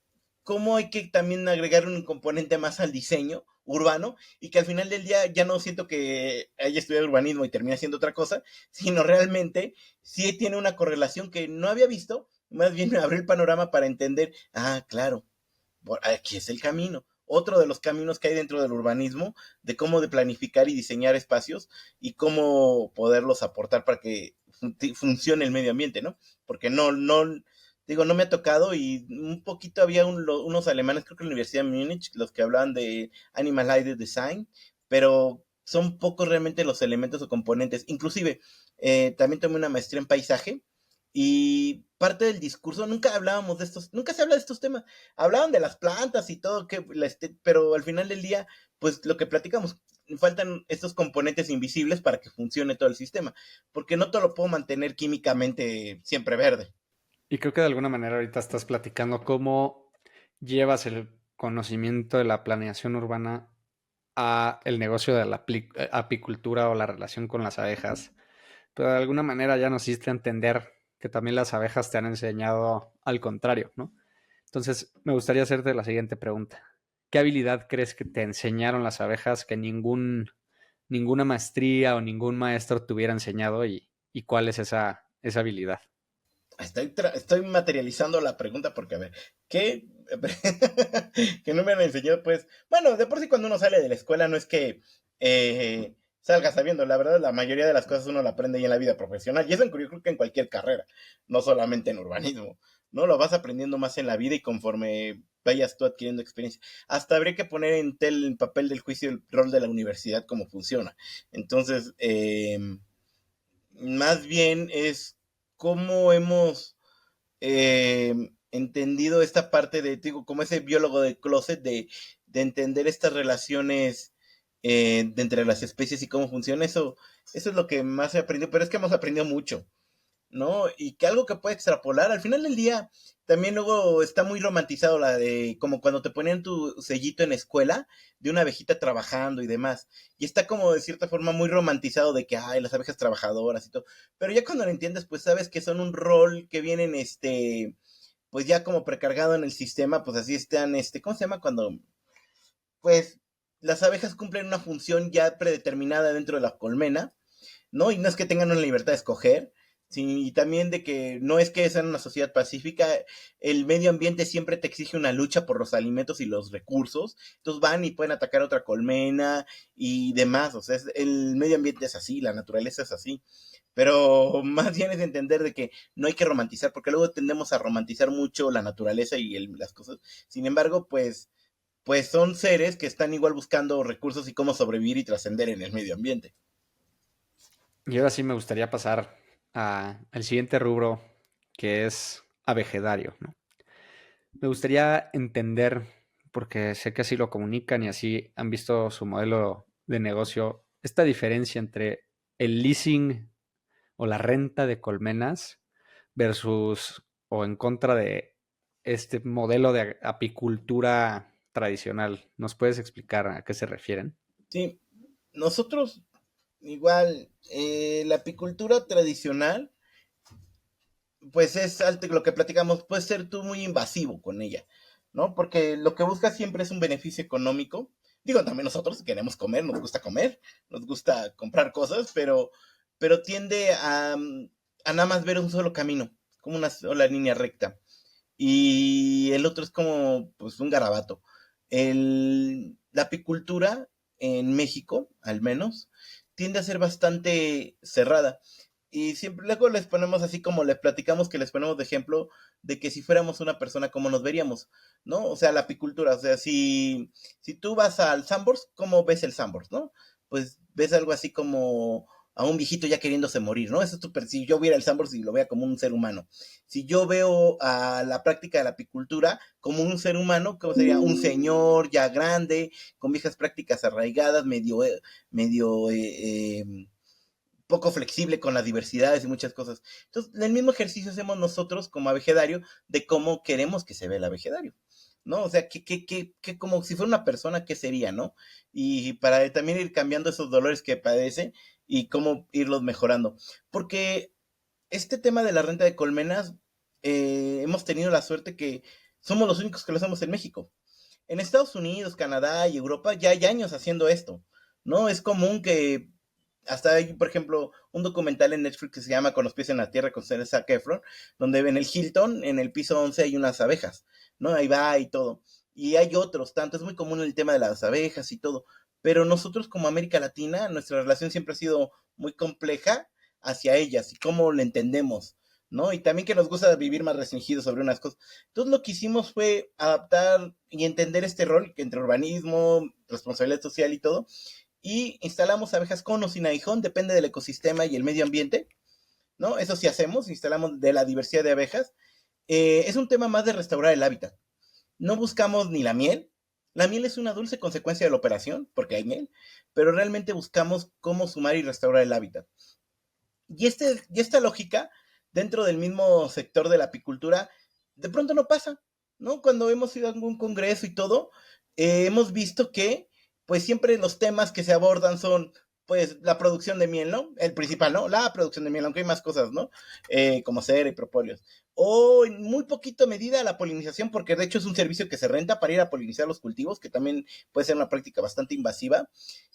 D: hay que también agregar un componente más al diseño urbano y que al final del día ya no siento que haya estudiado urbanismo y termine haciendo otra cosa, sino realmente sí tiene una correlación que no había visto, más bien me abrió el panorama para entender, claro, aquí es el camino. Otro de los caminos que hay dentro del urbanismo, de cómo de planificar y diseñar espacios y cómo poderlos aportar para que funcione el medio ambiente, ¿no? Porque digo, no me ha tocado y un poquito había unos alemanes, creo que en la Universidad de Múnich, los que hablaban de Animal Aided Design, pero son pocos realmente los elementos o componentes. Inclusive, también tomé una maestría en paisaje y parte del discurso, nunca hablábamos de estos, nunca se habla de estos temas. Hablaban de las plantas y todo, pero al final del día, pues lo que platicamos, faltan estos componentes invisibles para que funcione todo el sistema, porque no todo lo puedo mantener químicamente siempre verde.
C: Y creo que de alguna manera ahorita estás platicando cómo llevas el conocimiento de la planeación urbana a el negocio de la apicultura o la relación con las abejas. Pero de alguna manera ya nos hiciste entender que también las abejas te han enseñado al contrario, ¿no? Entonces, me gustaría hacerte la siguiente pregunta. ¿Qué habilidad crees que te enseñaron las abejas que ninguna maestría o ningún maestro te hubiera enseñado y cuál es esa habilidad?
D: Estoy materializando la pregunta porque, a ver, ¿qué? Que no me han enseñado, pues, bueno, de por sí cuando uno sale de la escuela no es que salga sabiendo, la verdad, la mayoría de las cosas uno la aprende ya en la vida profesional, y eso yo creo que en cualquier carrera, no solamente en urbanismo, ¿no? Lo vas aprendiendo más en la vida y conforme vayas tú adquiriendo experiencia. Hasta habría que poner en papel del juicio el rol de la universidad, cómo funciona. Entonces, más bien es cómo hemos entendido esta parte digo, como ese biólogo de closet, de entender estas relaciones entre las especies y cómo funciona. Eso es lo que más he aprendido, pero es que hemos aprendido mucho, ¿no? Y que algo que puede extrapolar, al final del día, también luego está muy romantizado la de, como cuando te ponían tu sellito en escuela, de una abejita trabajando y demás, y está como de cierta forma muy romantizado de que, las abejas trabajadoras y todo, pero ya cuando lo entiendes, pues sabes que son un rol que vienen, pues ya como precargado en el sistema, pues así están, ¿cómo se llama? Cuando, pues, las abejas cumplen una función ya predeterminada dentro de la colmena, ¿no? Y no es que tengan una libertad de escoger, sí, y también de que no es que sean una sociedad pacífica, el medio ambiente siempre te exige una lucha por los alimentos y los recursos, entonces van y pueden atacar otra colmena y demás, o sea, el medio ambiente es así, la naturaleza es así, pero más bien es entender de que no hay que romantizar, porque luego tendemos a romantizar mucho la naturaleza y las cosas, sin embargo, pues son seres que están igual buscando recursos y cómo sobrevivir y trascender en el medio ambiente.
C: Y ahora sí me gustaría pasar al siguiente rubro, que es abejedario, ¿no? Me gustaría entender porque sé que así lo comunican y así han visto su modelo de negocio, esta diferencia entre el leasing o la renta de colmenas versus o en contra de este modelo de apicultura tradicional. ¿Nos puedes explicar a qué se refieren?
D: Sí, nosotros igual, la apicultura tradicional, pues es lo que platicamos, puede ser tú muy invasivo con ella, ¿no? Porque lo que buscas siempre es un beneficio económico. Digo, también nosotros queremos comer, nos gusta comprar cosas, pero tiende a nada más ver un solo camino, como una sola línea recta. Y el otro es como, pues, un garabato. La apicultura en México, al menos, tiende a ser bastante cerrada. Y siempre luego les ponemos así como les platicamos que les ponemos de ejemplo de que si fuéramos una persona, ¿cómo nos veríamos? ¿No? O sea, la apicultura, o sea, si tú vas al Sambors, ¿cómo ves el Sambors, no? Pues ves algo así como a un viejito ya queriéndose morir, ¿no? Eso es súper, si yo viera el Sambors y lo vea como un ser humano. Si yo veo a la práctica de la apicultura como un ser humano, ¿cómo sería? Un señor ya grande, con viejas prácticas arraigadas, medio poco flexible con las diversidades y muchas cosas. Entonces, el mismo ejercicio hacemos nosotros como avejedario de cómo queremos que se vea el avejedario, ¿no? O sea, que como si fuera una persona, ¿qué sería, no? Y para también ir cambiando esos dolores que padece y cómo irlos mejorando. Porque este tema de la renta de colmenas, hemos tenido la suerte que somos los únicos que lo hacemos en México. En Estados Unidos, Canadá y Europa ya hay años haciendo esto, ¿no? Es común que hasta hay, por ejemplo, un documental en Netflix que se llama Con los pies en la tierra con Zac Efron, donde en el Hilton, en el piso 11 hay unas abejas, ¿no? Ahí va y todo. Y hay otros, tanto es muy común el tema de las abejas y todo. Pero nosotros como América Latina, nuestra relación siempre ha sido muy compleja hacia ellas y cómo lo entendemos, ¿no? Y también que nos gusta vivir más restringidos sobre unas cosas. Entonces lo que hicimos fue adaptar y entender este rol entre urbanismo, responsabilidad social y todo, y instalamos abejas con o sin aguijón, depende del ecosistema y el medio ambiente, ¿no? Eso sí hacemos, instalamos de la diversidad de abejas. Es un tema más de restaurar el hábitat. No buscamos ni la miel es una dulce consecuencia de la operación, porque hay miel, pero realmente buscamos cómo sumar y restaurar el hábitat. Y esta lógica, dentro del mismo sector de la apicultura, de pronto no pasa, ¿no? Cuando hemos ido a algún congreso y todo, hemos visto que, pues siempre los temas que se abordan son, pues, la producción de miel, ¿no? El principal, ¿no? La producción de miel, aunque hay más cosas, ¿no? Como cera y propóleos. O en muy poquito medida la polinización, porque de hecho es un servicio que se renta para ir a polinizar los cultivos, que también puede ser una práctica bastante invasiva.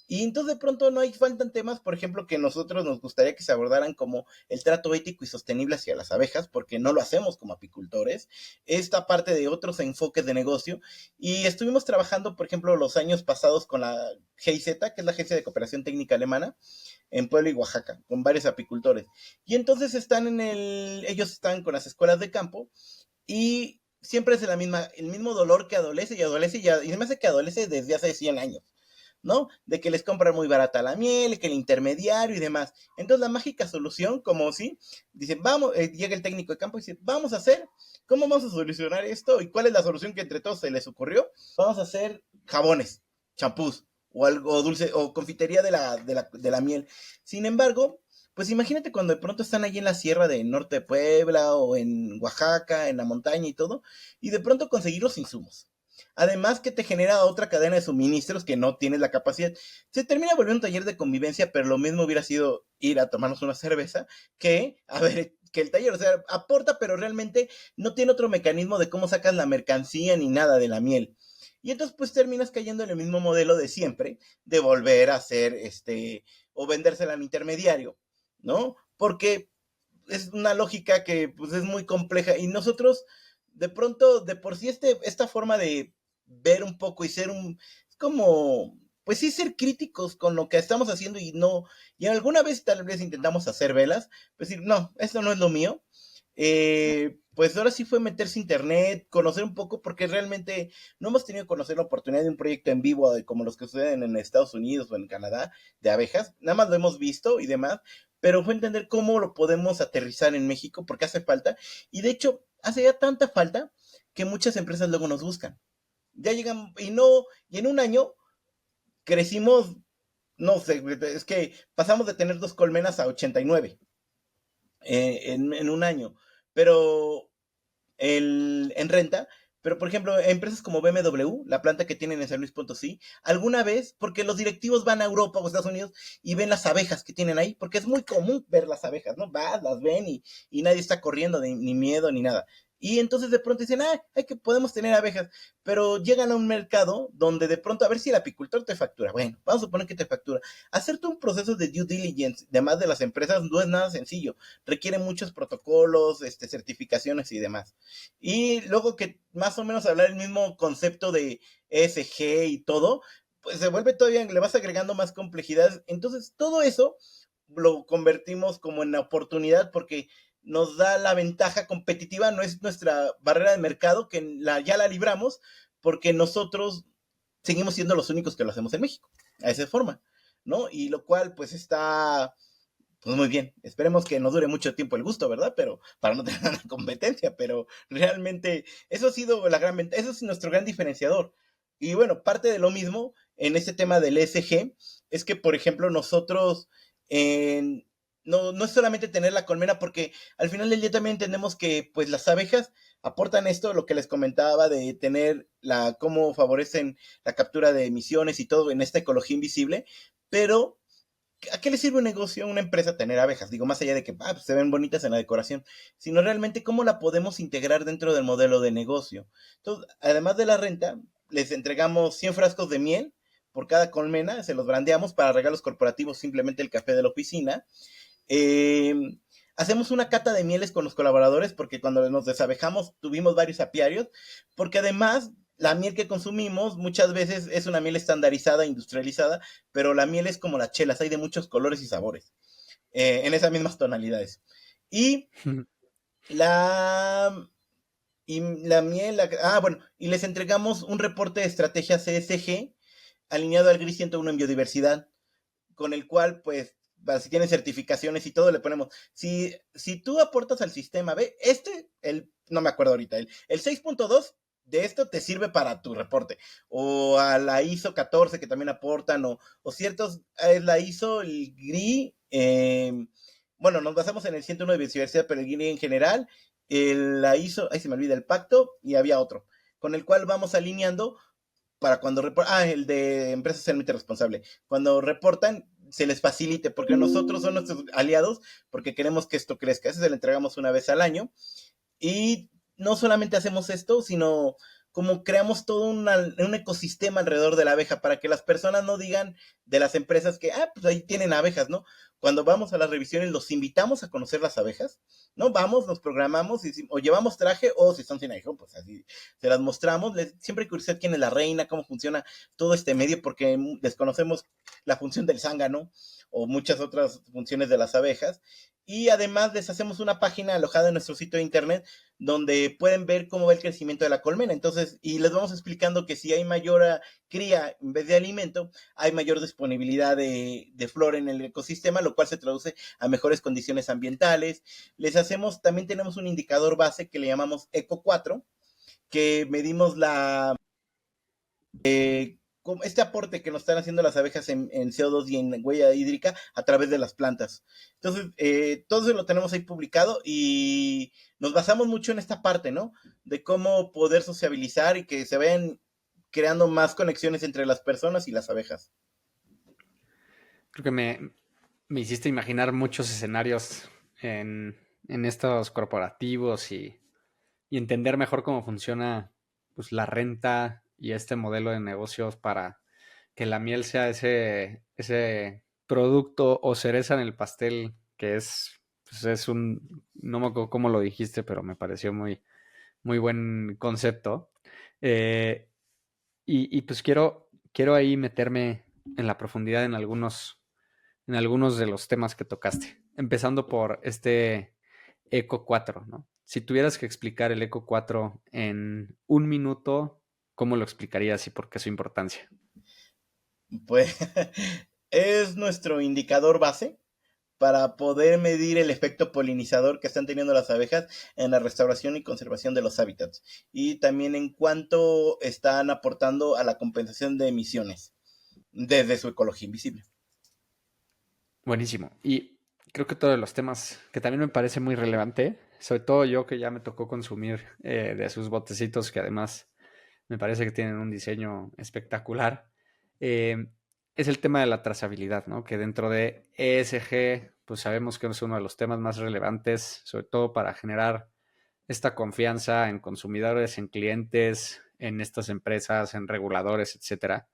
D: Y entonces de pronto no hay faltan temas, por ejemplo, que nosotros nos gustaría que se abordaran como el trato ético y sostenible hacia las abejas, porque no lo hacemos como apicultores, esta parte de otros enfoques de negocio. Y estuvimos trabajando, por ejemplo, los años pasados con la GIZ, que es la Agencia de Cooperación Técnica Alemana, en Puebla y Oaxaca, con varios apicultores. Y entonces ellos están con las escuelas de campo y siempre es el mismo dolor que adolece y se me hace que adolece desde hace 100 años. ¿No? De que les compran muy barata la miel, que el intermediario y demás. Entonces la mágica solución, como si, dicen, vamos, llega el técnico de campo y dice, vamos a hacer, ¿cómo vamos a solucionar esto? ¿Y cuál es la solución que entre todos se les ocurrió? Vamos a hacer jabones, champús, o algo dulce, o confitería de la miel. Sin embargo, pues imagínate cuando de pronto están ahí en la sierra del norte de Puebla, o en Oaxaca, en la montaña y todo, y de pronto conseguir los insumos. Además que te genera otra cadena de suministros que no tienes la capacidad. Se termina volviendo un taller de convivencia, pero lo mismo hubiera sido ir a tomarnos una cerveza que, a ver, que el taller, o sea, aporta, pero realmente no tiene otro mecanismo de cómo sacas la mercancía ni nada de la miel. Y entonces pues terminas cayendo en el mismo modelo de siempre, de volver a hacer o vendérsela al intermediario, ¿no? Porque es una lógica que pues es muy compleja y nosotros de pronto, de por sí esta forma de ver un poco y ser es como, pues sí ser críticos con lo que estamos haciendo y alguna vez tal vez intentamos hacer velas, pues decir, no, esto no es lo mío. Pues ahora sí fue meterse a internet, conocer un poco, porque realmente no hemos tenido que conocer la oportunidad de un proyecto en vivo como los que suceden en Estados Unidos o en Canadá de abejas, nada más lo hemos visto y demás, pero fue entender cómo lo podemos aterrizar en México, porque hace falta, y de hecho hace ya tanta falta que muchas empresas luego nos buscan. Ya llegan, y en un año crecimos, no sé, es que pasamos de tener 2 colmenas a 89 en un año. Pero en renta, pero por ejemplo, empresas como BMW, la planta que tienen en San Luis Potosí, alguna vez, porque los directivos van a Europa o Estados Unidos y ven las abejas que tienen ahí, porque es muy común ver las abejas, ¿no? Vas, las ven y nadie está corriendo ni miedo ni nada. Y entonces de pronto dicen, hay que podemos tener abejas, pero llegan a un mercado donde de pronto a ver si el apicultor te factura. Bueno, vamos a suponer que te factura. Hacerte un proceso de due diligence, además de las empresas, no es nada sencillo. Requiere muchos protocolos, certificaciones y demás. Y luego que más o menos hablar el mismo concepto de ESG y todo, pues se vuelve todavía, le vas agregando más complejidad. Entonces, todo eso lo convertimos como en oportunidad porque nos da la ventaja competitiva, no es nuestra barrera de mercado, que ya la libramos, porque nosotros seguimos siendo los únicos que lo hacemos en México, a esa forma, ¿no? Y lo cual, pues está pues muy bien, esperemos que no dure mucho tiempo el gusto, ¿verdad? Pero para no tener una competencia, pero realmente eso ha sido la gran ventaja, eso es nuestro gran diferenciador. Y bueno, parte de lo mismo en este tema del ESG es que, por ejemplo, nosotros no es solamente tener la colmena, porque al final del día también entendemos que pues las abejas aportan esto, lo que les comentaba de tener cómo favorecen la captura de emisiones y todo en esta ecología invisible, pero ¿a qué le sirve un negocio, a una empresa tener abejas? Digo, más allá de que pues, se ven bonitas en la decoración, sino realmente cómo la podemos integrar dentro del modelo de negocio. Entonces, además de la renta, les entregamos 100 frascos de miel por cada colmena, se los brandeamos para regalos corporativos, simplemente el café de la oficina. Eh, Hacemos una cata de mieles con los colaboradores porque cuando nos desabejamos tuvimos varios apiarios, porque además la miel que consumimos muchas veces es una miel estandarizada, industrializada, pero la miel es como las chelas, hay de muchos colores y sabores, en esas mismas tonalidades. Y la, la miel, bueno, y les entregamos un reporte de estrategia CSG alineado al GRI 101 en biodiversidad, con el cual, pues, si tienen certificaciones y todo, le ponemos, si tú aportas al sistema, ve, no me acuerdo ahorita, el 6.2 de esto te sirve para tu reporte, o a la ISO 14 que también aportan, o ciertos, es la ISO, el GRI, bueno, nos basamos en el 101 de biodiversidad, pero el GRI en general, la ISO, ahí se me olvida el pacto, y había otro, con el cual vamos alineando para cuando reportan, el de empresa socialmente responsable, cuando reportan se les facilite, porque nosotros son nuestros aliados, porque queremos que esto crezca, ese se lo entregamos una vez al año, y no solamente hacemos esto, sino como creamos todo un ecosistema alrededor de la abeja, para que las personas no digan de las empresas que, pues ahí tienen abejas, ¿no? Cuando vamos a las revisiones los invitamos a conocer las abejas, ¿no? Vamos, nos programamos, o llevamos traje, o si son sin aguijón, pues así se las mostramos, siempre hay curiosidad quién es la reina, cómo funciona todo este medio, porque desconocemos la función del zángano, o muchas otras funciones de las abejas, y además les hacemos una página alojada en nuestro sitio de internet donde pueden ver cómo va el crecimiento de la colmena. Entonces, y les vamos explicando que si hay mayor cría en vez de alimento, hay mayor disponibilidad de flora en el ecosistema, lo cual se traduce a mejores condiciones ambientales. También tenemos un indicador base que le llamamos Eco 4, que medimos este aporte que nos están haciendo las abejas en CO2 y en huella hídrica a través de las plantas. Entonces, todo eso lo tenemos ahí publicado y nos basamos mucho en esta parte, ¿no? De cómo poder sociabilizar y que se vayan creando más conexiones entre las personas y las abejas.
C: Creo que me hiciste imaginar muchos escenarios en estos corporativos y entender mejor cómo funciona pues, la renta y este modelo de negocios para que la miel sea ese producto o cereza en el pastel que pues es no me acuerdo cómo lo dijiste, pero me pareció muy, muy buen concepto. Y pues quiero ahí meterme en la profundidad en algunos de los temas que tocaste, empezando por este Eco 4, ¿no? Si tuvieras que explicar el Eco 4 en un minuto, ¿cómo lo explicarías y por qué su importancia?
D: Pues es nuestro indicador base para poder medir el efecto polinizador que están teniendo las abejas en la restauración y conservación de los hábitats, y también en cuánto están aportando a la compensación de emisiones desde su ecología invisible.
C: Buenísimo. Y creo que todos los temas que también me parece muy relevante, sobre todo yo que ya me tocó consumir de sus botecitos, que además me parece que tienen un diseño espectacular, eh, es el tema de la trazabilidad, ¿no? Que dentro de ESG, pues sabemos que es uno de los temas más relevantes, sobre todo para generar esta confianza en consumidores, en clientes, en estas empresas, en reguladores, etcétera.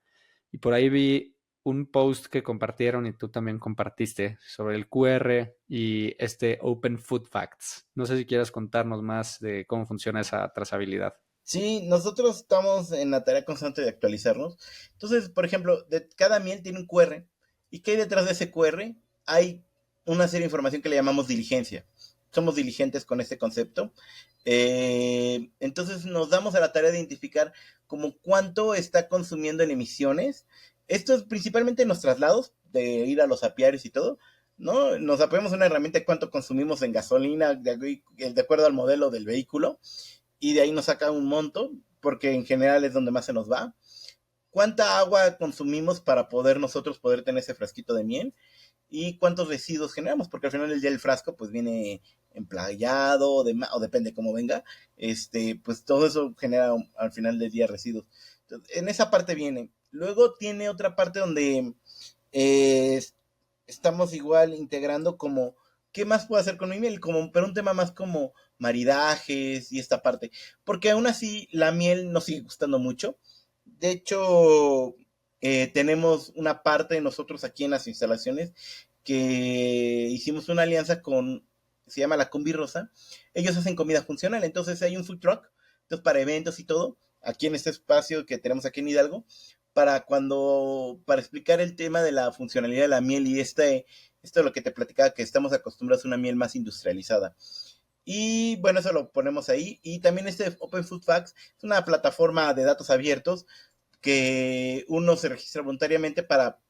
C: Y por ahí vi un post que compartieron y tú también compartiste sobre el QR y este Open Food Facts. No sé si quieres contarnos más de cómo funciona esa trazabilidad.
D: Sí, nosotros estamos en la tarea constante de actualizarnos. Entonces, por ejemplo, cada miel tiene un QR. ¿Y qué hay detrás de ese QR? Hay una serie de información que le llamamos diligencia. Somos diligentes con este concepto. Entonces nos damos a la tarea de identificar como cuánto está consumiendo en emisiones. Esto es principalmente en los traslados, de ir a los apiarios y todo, ¿no? Nos apoyamos en una herramienta de cuánto consumimos en gasolina, de acuerdo al modelo del vehículo, y de ahí nos saca un monto, porque en general es donde más se nos va. ¿Cuánta agua consumimos para poder nosotros poder tener ese frasquito de miel? Y cuántos residuos generamos, porque al final del día el frasco pues viene emplayado o depende cómo venga, pues todo eso genera al final del día residuos. Entonces, en esa parte viene. Luego tiene otra parte donde eh, estamos igual integrando como qué más puedo hacer con mi miel, pero un tema más como maridajes y esta parte, porque aún así la miel nos sigue gustando mucho. De hecho, tenemos una parte de nosotros aquí en las instalaciones que hicimos una alianza se llama La Combi Rosa. Ellos hacen comida funcional, entonces hay un food truck, entonces para eventos y todo, aquí en este espacio que tenemos aquí en Hidalgo, para explicar el tema de la funcionalidad de la miel y esto es lo que te platicaba, que estamos acostumbrados a una miel más industrializada. Y bueno, eso lo ponemos ahí. Y también Open Food Facts es una plataforma de datos abiertos que uno se registra voluntariamente para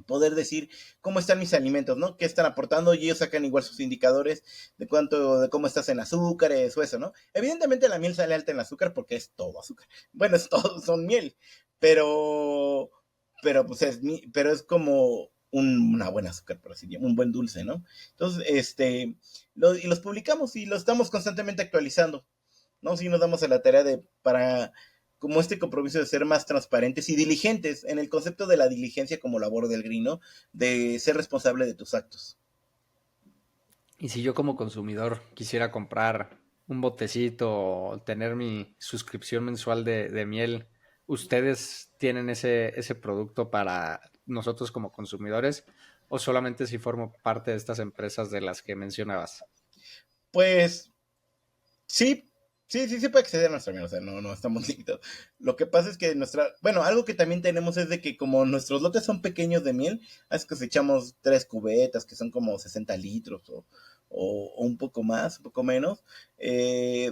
D: poder decir cómo están mis alimentos, ¿no? Qué están aportando, y ellos sacan igual sus indicadores de cómo estás en azúcares o eso, ¿no? Evidentemente la miel sale alta en azúcar porque es todo azúcar. Bueno, son miel, pero pues pero es como una buena azúcar, por así decirlo, un buen dulce, ¿no? Entonces, y los publicamos y los estamos constantemente actualizando, ¿no? Sí nos damos a la tarea para como este compromiso de ser más transparentes y diligentes en el concepto de la diligencia como labor del Green, ¿no? De ser responsable de tus actos.
C: Y si yo como consumidor quisiera comprar un botecito o tener mi suscripción mensual de miel, ¿ustedes tienen ese producto para nosotros como consumidores o solamente si formo parte de estas empresas de las que mencionabas?
D: Pues sí, sí puede acceder a nuestra miel, o sea, no estamos limitados. Lo que pasa es que algo que también tenemos es de que como nuestros lotes son pequeños de miel, es que cosechamos 3 cubetas, que son como 60 litros o un poco más, un poco menos.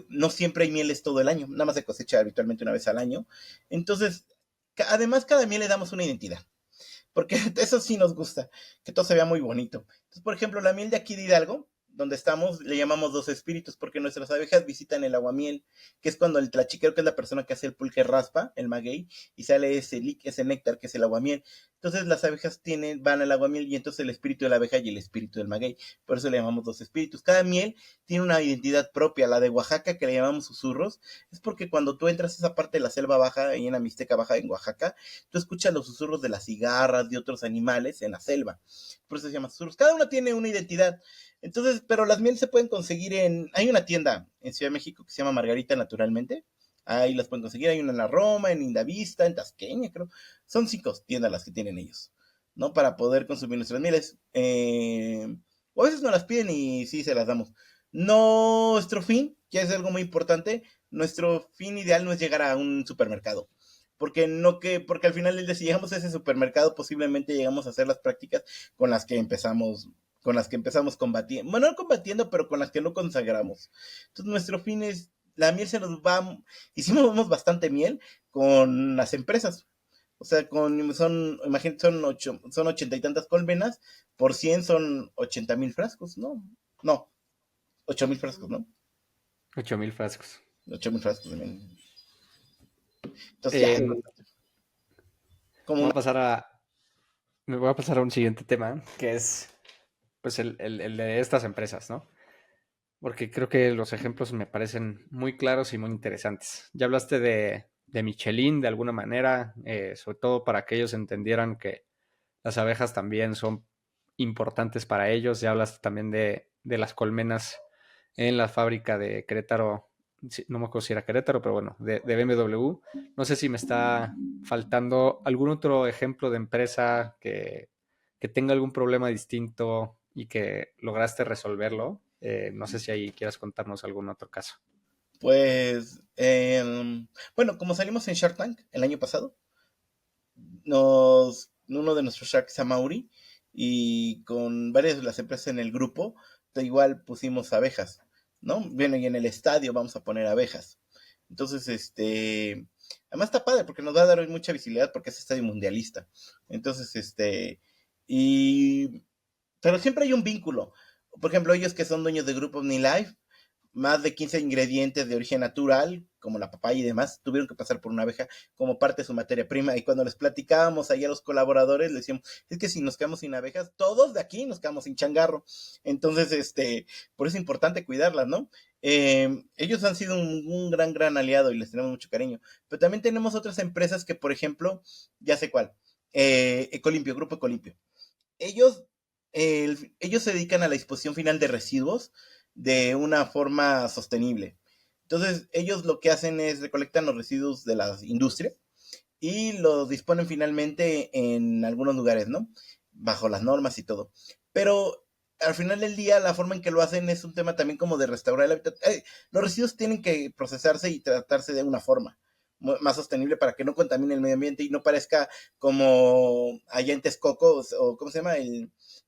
D: No siempre hay mieles todo el año, nada más se cosecha habitualmente una vez al año. Entonces, además cada miel le damos una identidad, porque eso sí nos gusta, que todo se vea muy bonito. Entonces, por ejemplo, la miel de aquí de Hidalgo, donde estamos, le llamamos 2 espíritus, porque nuestras abejas visitan el aguamiel, que es cuando el tlachiquero, que es la persona que hace el pulque, raspa el maguey, y sale ese néctar, que es el aguamiel. Entonces las abejas van al aguamiel, y entonces el espíritu de la abeja y el espíritu del maguey. Por eso le llamamos 2 espíritus. Cada miel tiene una identidad propia. La de Oaxaca, que le llamamos susurros, es porque cuando tú entras a esa parte de la selva baja, ahí en la Mixteca Baja, en Oaxaca, tú escuchas los susurros de las cigarras, de otros animales en la selva. Por eso se llama susurros. Cada uno tiene una identidad. Entonces, pero las mieles se pueden conseguir hay una tienda en Ciudad de México que se llama Margarita Naturalmente. Ahí las pueden conseguir. Hay una en la Roma, en Indavista, en Tasqueña, creo. Son 5 tiendas las que tienen ellos, ¿no? Para poder consumir nuestras mieles. O a veces nos las piden y sí se las damos. Nuestro fin, que es algo muy importante, nuestro fin ideal no es llegar a un supermercado. Porque al final del día, si llegamos a ese supermercado, posiblemente llegamos a hacer las prácticas con las que empezamos combatiendo, bueno, no combatiendo, pero con las que no consagramos. Entonces nuestro fin es, la miel se nos va, hicimos bastante miel con las empresas, O sea, imagínate, son 80 y tantas colmenas, por 100 son 80,000 frascos, ¿no? No, 8,000 frascos, ¿no?
C: 8,000 frascos.
D: 8,000 frascos también. Entonces ya,
C: Eh,
D: como
C: voy
D: una...
C: a pasar a, Me voy a pasar a un siguiente tema, que es pues el de estas empresas, ¿no? Porque creo que los ejemplos me parecen muy claros y muy interesantes. Ya hablaste de Michelin de alguna manera, sobre todo para que ellos entendieran que las abejas también son importantes para ellos. Ya hablaste también de las colmenas en la fábrica de Querétaro, sí, no me acuerdo si era Querétaro, pero bueno, de BMW. No sé si me está faltando algún otro ejemplo de empresa que tenga algún problema distinto y que lograste resolverlo. No sé si ahí quieras contarnos algún otro caso.
D: Pues, bueno, como salimos en Shark Tank el año pasado, uno de nuestros Sharks se llama Mauri, y con varias de las empresas en el grupo, da igual pusimos abejas, ¿no? Bueno, y en el estadio vamos a poner abejas. Entonces, además está padre porque nos va a dar mucha visibilidad porque es estadio mundialista. Entonces, y, pero siempre hay un vínculo. Por ejemplo, ellos que son dueños de Grupo OmniLife, más de 15 ingredientes de origen natural, como la papaya y demás, tuvieron que pasar por una abeja como parte de su materia prima. Y cuando les platicábamos ahí a los colaboradores, les decíamos, es que si nos quedamos sin abejas, todos de aquí nos quedamos sin changarro. Entonces, por eso es importante cuidarlas, ¿no? Ellos han sido un gran aliado y les tenemos mucho cariño. Pero también tenemos otras empresas que, por ejemplo, ya sé cuál, Ecolimpio, Grupo Ecolimpio. Ellos, ellos se dedican a la disposición final de residuos de una forma sostenible. Entonces, ellos lo que hacen es recolectan los residuos de la industria y los disponen finalmente en algunos lugares, ¿no? Bajo las normas y todo. Pero al final del día, la forma en que lo hacen es un tema también como de restaurar el hábitat. Los residuos tienen que procesarse y tratarse de una forma más sostenible para que no contamine el medio ambiente y no parezca como allá en Texcoco, o ¿cómo se llama?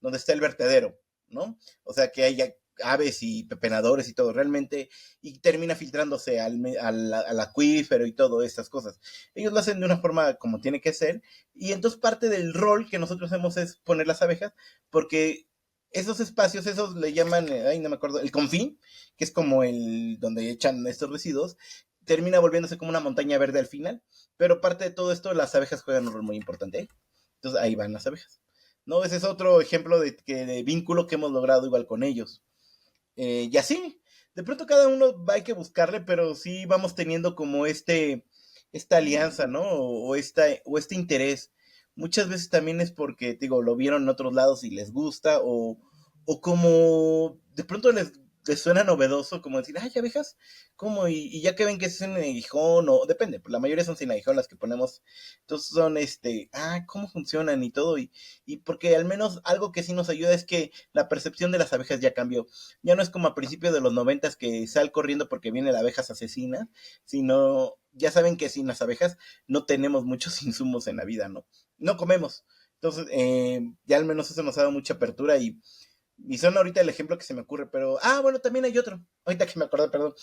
D: Donde está el vertedero, ¿no? O sea, que haya aves y pepenadores y todo, realmente, y termina filtrándose al acuífero y todo, estas cosas. Ellos lo hacen de una forma como tiene que ser, y entonces parte del rol que nosotros hacemos es poner las abejas, porque esos espacios, esos le llaman, ay, no me acuerdo, el confín, que es como el donde echan estos residuos, termina volviéndose como una montaña verde al final, pero parte de todo esto, las abejas juegan un rol muy importante ahí. Entonces ahí van las abejas. No, ese es otro ejemplo de vínculo que hemos logrado igual con ellos. Y así, de pronto cada uno hay que buscarle, pero sí vamos teniendo como esta alianza, ¿no? O este interés. Muchas veces también es porque, digo, lo vieron en otros lados y les gusta, o como de pronto les suena novedoso, como decir, ay, abejas, ¿cómo? Y ya que ven que es en aguijón, o depende, pues la mayoría son sin aguijón las que ponemos, entonces son, ¿cómo funcionan y todo? Y porque al menos algo que sí nos ayuda es que la percepción de las abejas ya cambió. Ya no es como a principios de los 90 que sal corriendo porque viene la abeja asesina, sino ya saben que sin las abejas no tenemos muchos insumos en la vida, ¿no? No comemos. Entonces, ya al menos eso nos ha dado mucha apertura y son ahorita el ejemplo que se me ocurre, pero, bueno, también hay otro, ahorita que me acordé, perdón.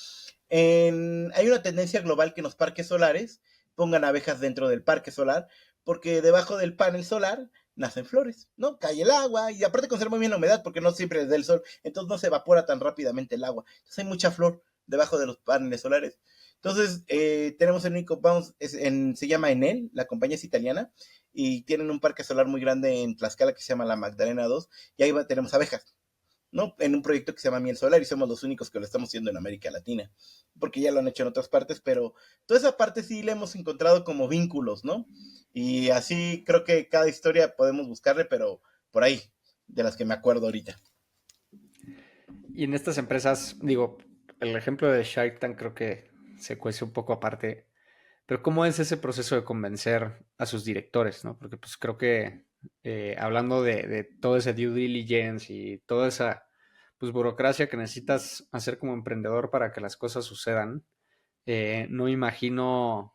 D: Hay una tendencia global que en los parques solares pongan abejas dentro del parque solar, porque debajo del panel solar nacen flores, ¿no? Cae el agua y aparte conserva muy bien la humedad porque no siempre es del sol, entonces no se evapora tan rápidamente el agua. Entonces hay mucha flor debajo de los paneles solares. Entonces, tenemos el único, se llama Enel, la compañía es italiana, y tienen un parque solar muy grande en Tlaxcala que se llama la Magdalena 2, y ahí tenemos abejas, ¿no? En un proyecto que se llama Miel Solar y somos los únicos que lo estamos haciendo en América Latina, porque ya lo han hecho en otras partes, pero toda esa parte sí le hemos encontrado como vínculos, ¿no? Y así creo que cada historia podemos buscarle, pero por ahí, de las que me acuerdo ahorita.
C: Y en estas empresas, digo, el ejemplo de Shark Tank creo que se cuece un poco aparte, pero ¿cómo es ese proceso de convencer a sus directores, no? Porque pues creo que hablando de todo ese due diligence y toda esa pues burocracia que necesitas hacer como emprendedor para que las cosas sucedan, no imagino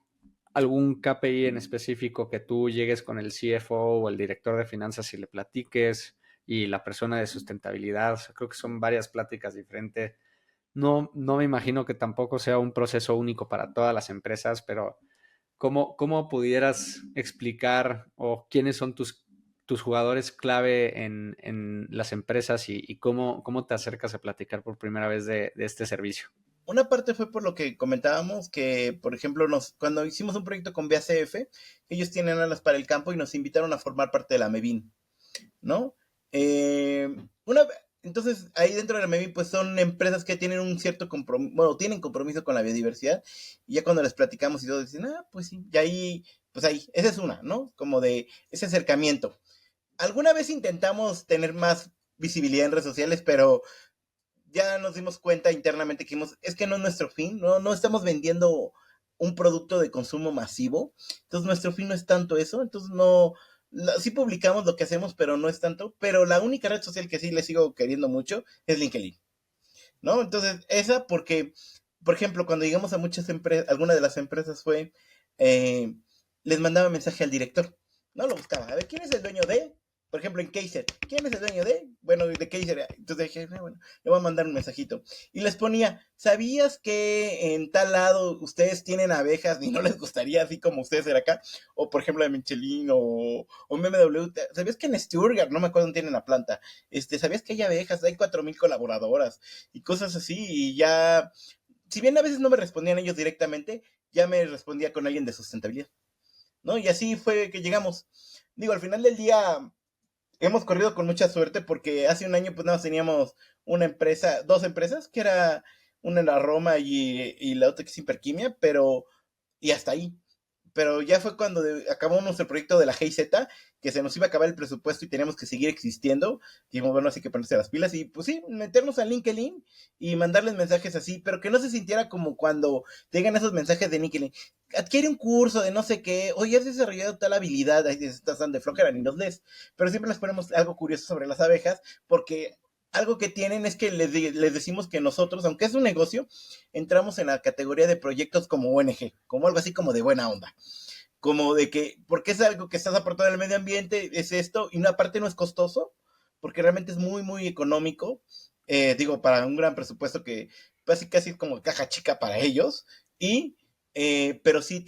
C: algún KPI en específico que tú llegues con el CFO o el director de finanzas y le platiques y la persona de sustentabilidad. O sea, creo que son varias pláticas diferentes. No me imagino que tampoco sea un proceso único para todas las empresas, pero ¿Cómo pudieras explicar o quiénes son tus jugadores clave en las empresas y cómo te acercas a platicar por primera vez de este servicio?
D: Una parte fue por lo que comentábamos, que por ejemplo cuando hicimos un proyecto con BACF, ellos tienen alas para el campo y nos invitaron a formar parte de la MEVIN, ¿no? Eh, una, entonces, ahí dentro de la MEVIN, pues son empresas que tienen un cierto compromiso, bueno, tienen compromiso con la biodiversidad, y ya cuando les platicamos y todos dicen, pues sí, y ahí, pues ahí, esa es una, ¿no? Como de ese acercamiento. Alguna vez intentamos tener más visibilidad en redes sociales, pero ya nos dimos cuenta internamente que dijimos, es que no es nuestro fin, no estamos vendiendo un producto de consumo masivo, entonces nuestro fin no es tanto eso, entonces no, sí publicamos lo que hacemos, pero no es tanto, pero la única red social que sí le sigo queriendo mucho es LinkedIn, ¿no? Entonces, esa porque, por ejemplo, cuando llegamos a muchas empresas, alguna de las empresas fue, eh, les mandaba mensaje al director, no lo buscaba, a ver, ¿quién es el dueño de? Por ejemplo, en Kaiser, ¿quién es el dueño de? Bueno, de Kaiser. Entonces dije, bueno, le voy a mandar un mensajito. Y les ponía, ¿sabías que en tal lado ustedes tienen abejas y no les gustaría así como ustedes ser acá? O por ejemplo de Michelin o BMW. ¿Sabías que en Stuttgart, no me acuerdo dónde tienen la planta? ¿Sabías que hay abejas? Hay 4,000 colaboradoras y cosas así. Y ya, si bien a veces no me respondían ellos directamente, ya me respondía con alguien de sustentabilidad, ¿no? Y así fue que llegamos. Digo, al final del día hemos corrido con mucha suerte porque hace un año pues nada más teníamos una empresa, dos empresas, que era una en la Roma y la otra que es Hiperquimia, pero y hasta ahí. Pero ya fue cuando acabamos nuestro proyecto de la GIZ, que se nos iba a acabar el presupuesto y teníamos que seguir existiendo. Dijimos, bueno, así que ponerse las pilas y pues sí, meternos a LinkedIn y mandarles mensajes así, pero que no se sintiera como cuando te llegan esos mensajes de LinkedIn. Adquiere un curso de no sé qué, oye, has desarrollado tal habilidad, ahí estás tan de flojera ni los lees. Pero siempre les ponemos algo curioso sobre las abejas, porque algo que tienen es que les decimos que nosotros, aunque es un negocio, entramos en la categoría de proyectos como ONG, como algo así como de buena onda. Como de que, porque es algo que estás aportando al medio ambiente, es esto, y aparte no es costoso, porque realmente es muy, muy económico. Digo, para un gran presupuesto que casi es como caja chica para ellos. Y pero sí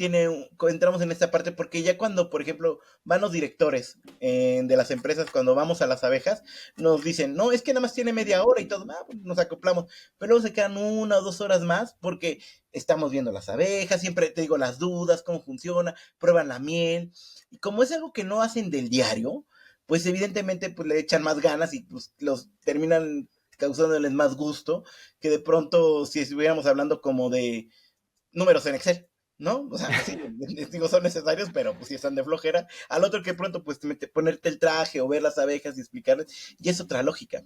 D: entramos en esta parte porque ya cuando, por ejemplo, van los directores de las empresas, cuando vamos a las abejas, nos dicen, no, es que nada más tiene media hora y todo, pues nos acoplamos, pero luego se quedan 1 o 2 horas más porque estamos viendo las abejas, siempre te digo las dudas, cómo funciona, prueban la miel, y como es algo que no hacen del diario, pues evidentemente pues le echan más ganas y pues los terminan causándoles más gusto que de pronto si estuviéramos hablando como de números en Excel, ¿no? O sea, pues sí, digo, son necesarios, pero pues si están de flojera. Al otro que pronto, pues ponerte el traje o ver las abejas y explicarles, y es otra lógica.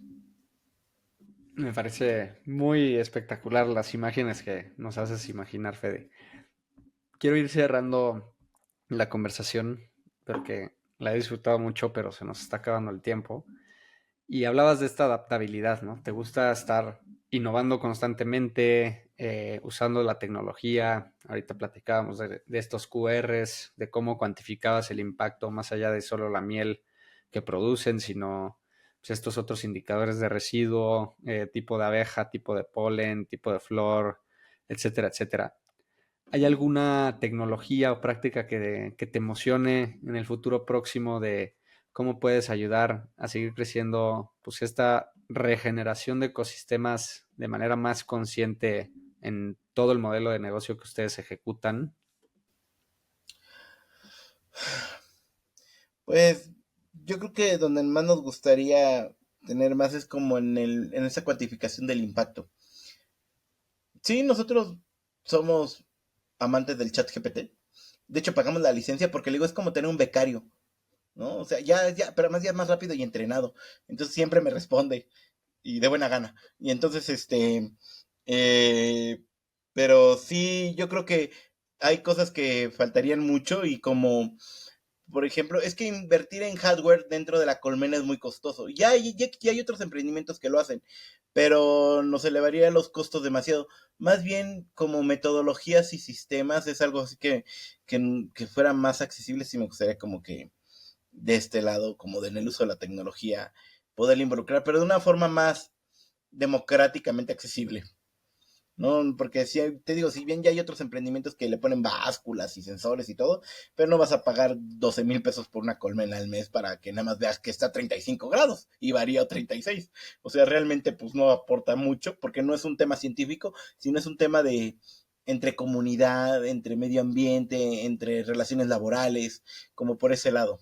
C: Me parece muy espectacular las imágenes que nos haces imaginar, Fede. Quiero ir cerrando la conversación porque la he disfrutado mucho, pero se nos está acabando el tiempo. Y hablabas de esta adaptabilidad, ¿no? Te gusta estar innovando constantemente, usando la tecnología. Ahorita platicábamos de estos QRs, de cómo cuantificabas el impacto más allá de solo la miel que producen, sino pues, estos otros indicadores de residuo, tipo de abeja, tipo de polen, tipo de flor, etcétera, etcétera. ¿Hay alguna tecnología o práctica que te emocione en el futuro próximo de cómo puedes ayudar a seguir creciendo pues esta regeneración de ecosistemas de manera más consciente en todo el modelo de negocio que ustedes ejecutan?
D: Pues yo creo que donde más nos gustaría tener más es como en esa cuantificación del impacto. Sí, nosotros somos amantes del chat GPT. De hecho, pagamos la licencia porque le digo, es como tener un becario, ¿no? O sea, pero además ya es más rápido y entrenado. Entonces siempre me responde y de buena gana. Y entonces, eh, pero sí, yo creo que hay cosas que faltarían mucho y como, por ejemplo, es que invertir en hardware dentro de la colmena es muy costoso. Ya hay otros emprendimientos que lo hacen, pero nos elevaría los costos demasiado. Más bien como metodologías y sistemas es algo así que fuera más accesible y me gustaría como que de este lado, como en el uso de la tecnología, poder involucrar, pero de una forma más democráticamente accesible, ¿no? Porque si, te digo, si bien ya hay otros emprendimientos que le ponen básculas y sensores y todo, pero no vas a pagar 12,000 pesos por una colmena al mes para que nada más veas que está a 35 grados y varía a 36. O sea, realmente pues no aporta mucho porque no es un tema científico, sino es un tema de entre comunidad, entre medio ambiente, entre relaciones laborales, como por ese lado.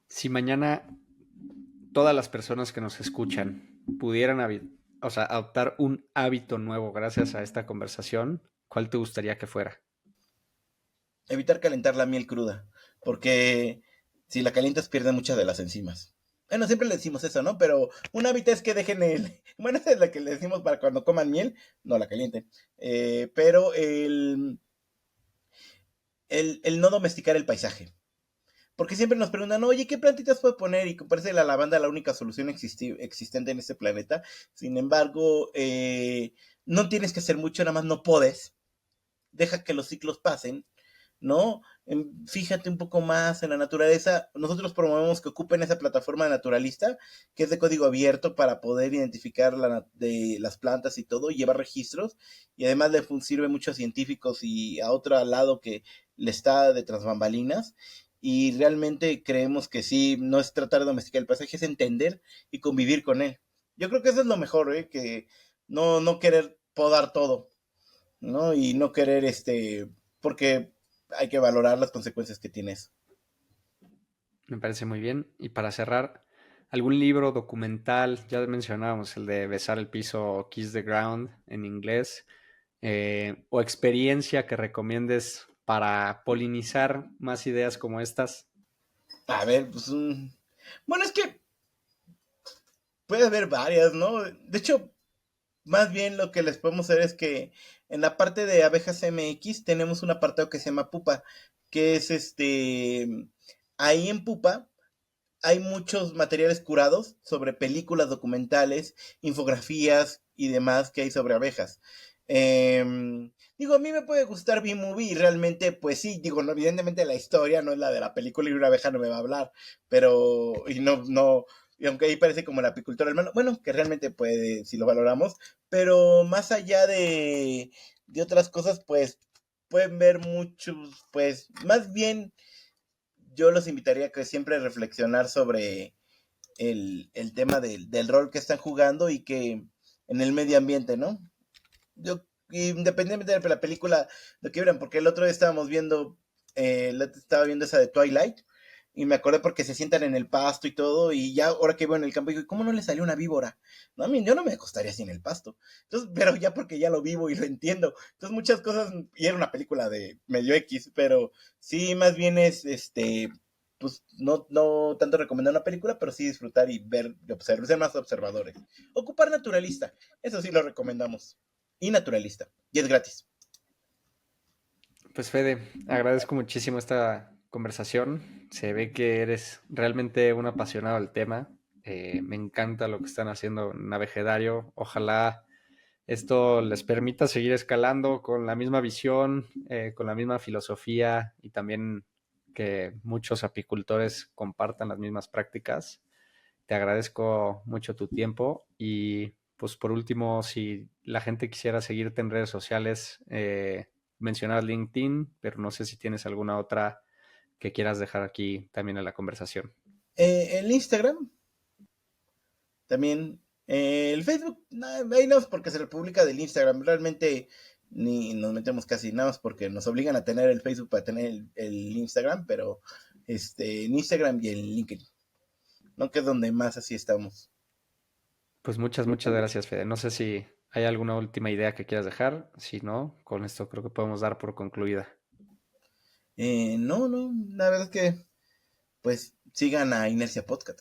C: Si mañana todas las personas que nos escuchan pudieran adoptar un hábito nuevo gracias a esta conversación, ¿cuál te gustaría que fuera?
D: Evitar calentar la miel cruda, porque si la calientas pierde muchas de las enzimas. Bueno, siempre le decimos eso, ¿no? Pero un hábito es que dejen el... Bueno, esa es la que le decimos para cuando coman miel, no la calienten. Pero el no domesticar el paisaje. Porque siempre nos preguntan, oye, ¿qué plantitas puedo poner? Y que parece la lavanda la única solución existente en este planeta. Sin embargo, no tienes que hacer mucho, nada más no puedes. Deja que los ciclos pasen, ¿no? Fíjate un poco más en la naturaleza. Nosotros promovemos que ocupen esa plataforma naturalista, que es de código abierto para poder identificar de las plantas y todo, y llevar registros. Y además le sirve mucho a científicos y a otro lado que le está de tras bambalinas. Y realmente creemos que sí, no es tratar de domesticar el paisaje, es entender y convivir con él. Yo creo que eso es lo mejor, que no querer podar todo, ¿no? Y no querer, porque hay que valorar las consecuencias que tiene eso.
C: Me parece muy bien. Y para cerrar, ¿algún libro, documental? Ya mencionábamos el de Besar el piso, Kiss the Ground en inglés, o experiencia que recomiendes para polinizar más ideas como estas.
D: A ver, pues bueno, es que puede haber varias, ¿no? De hecho, más bien lo que les podemos hacer es que en la parte de Abejas MX tenemos un apartado que se llama Pupa, que es ahí en Pupa hay muchos materiales curados sobre películas, documentales, infografías y demás que hay sobre abejas. Digo, a mí me puede gustar B-Movie y realmente, pues sí, digo, no, evidentemente la historia no es la de la película y una abeja no me va a hablar, pero, y aunque ahí parece como la apicultora hermano, bueno, que realmente puede, si lo valoramos, pero más allá de otras cosas, pues pueden ver muchos, pues más bien yo los invitaría a que siempre reflexionar sobre el tema del rol que están jugando y que en el medio ambiente, ¿no? Yo, independientemente de la película, lo que vieran, porque el otro día estábamos viendo, estaba viendo esa de Twilight, y me acordé porque se sientan en el pasto y todo, y ya ahora que veo en el campo, digo, ¿cómo no le salió una víbora? No, a mí, yo no me acostaría así en el pasto. Entonces, pero ya porque ya lo vivo y lo entiendo. Entonces, muchas cosas, y era una película de medio X, pero sí, más bien es, pues, no tanto recomendar una película, pero sí disfrutar y ver, y observar, ser más observadores. Ocupar naturalista, eso sí lo recomendamos. Y naturalista, y es gratis.
C: Pues Fede, agradezco muchísimo esta conversación. Se ve que eres realmente un apasionado del tema. Me encanta lo que están haciendo en Navegedario. Ojalá esto les permita seguir escalando con la misma visión, con la misma filosofía y también que muchos apicultores compartan las mismas prácticas. Te agradezco mucho tu tiempo y pues por último, si la gente quisiera seguirte en redes sociales, mencionar LinkedIn, pero no sé si tienes alguna otra que quieras dejar aquí también en la conversación.
D: El Instagram, también. El Facebook, ahí no es porque se republica del Instagram. Realmente ni nos metemos casi nada más porque nos obligan a tener el Facebook para tener el Instagram, pero en Instagram y en LinkedIn, ¿no? Que es donde más así estamos.
C: Pues muchas gracias, Fede. No sé si hay alguna última idea que quieras dejar. Si no, con esto creo que podemos dar por concluida.
D: No, la verdad es que pues sigan a Inercia Podcast.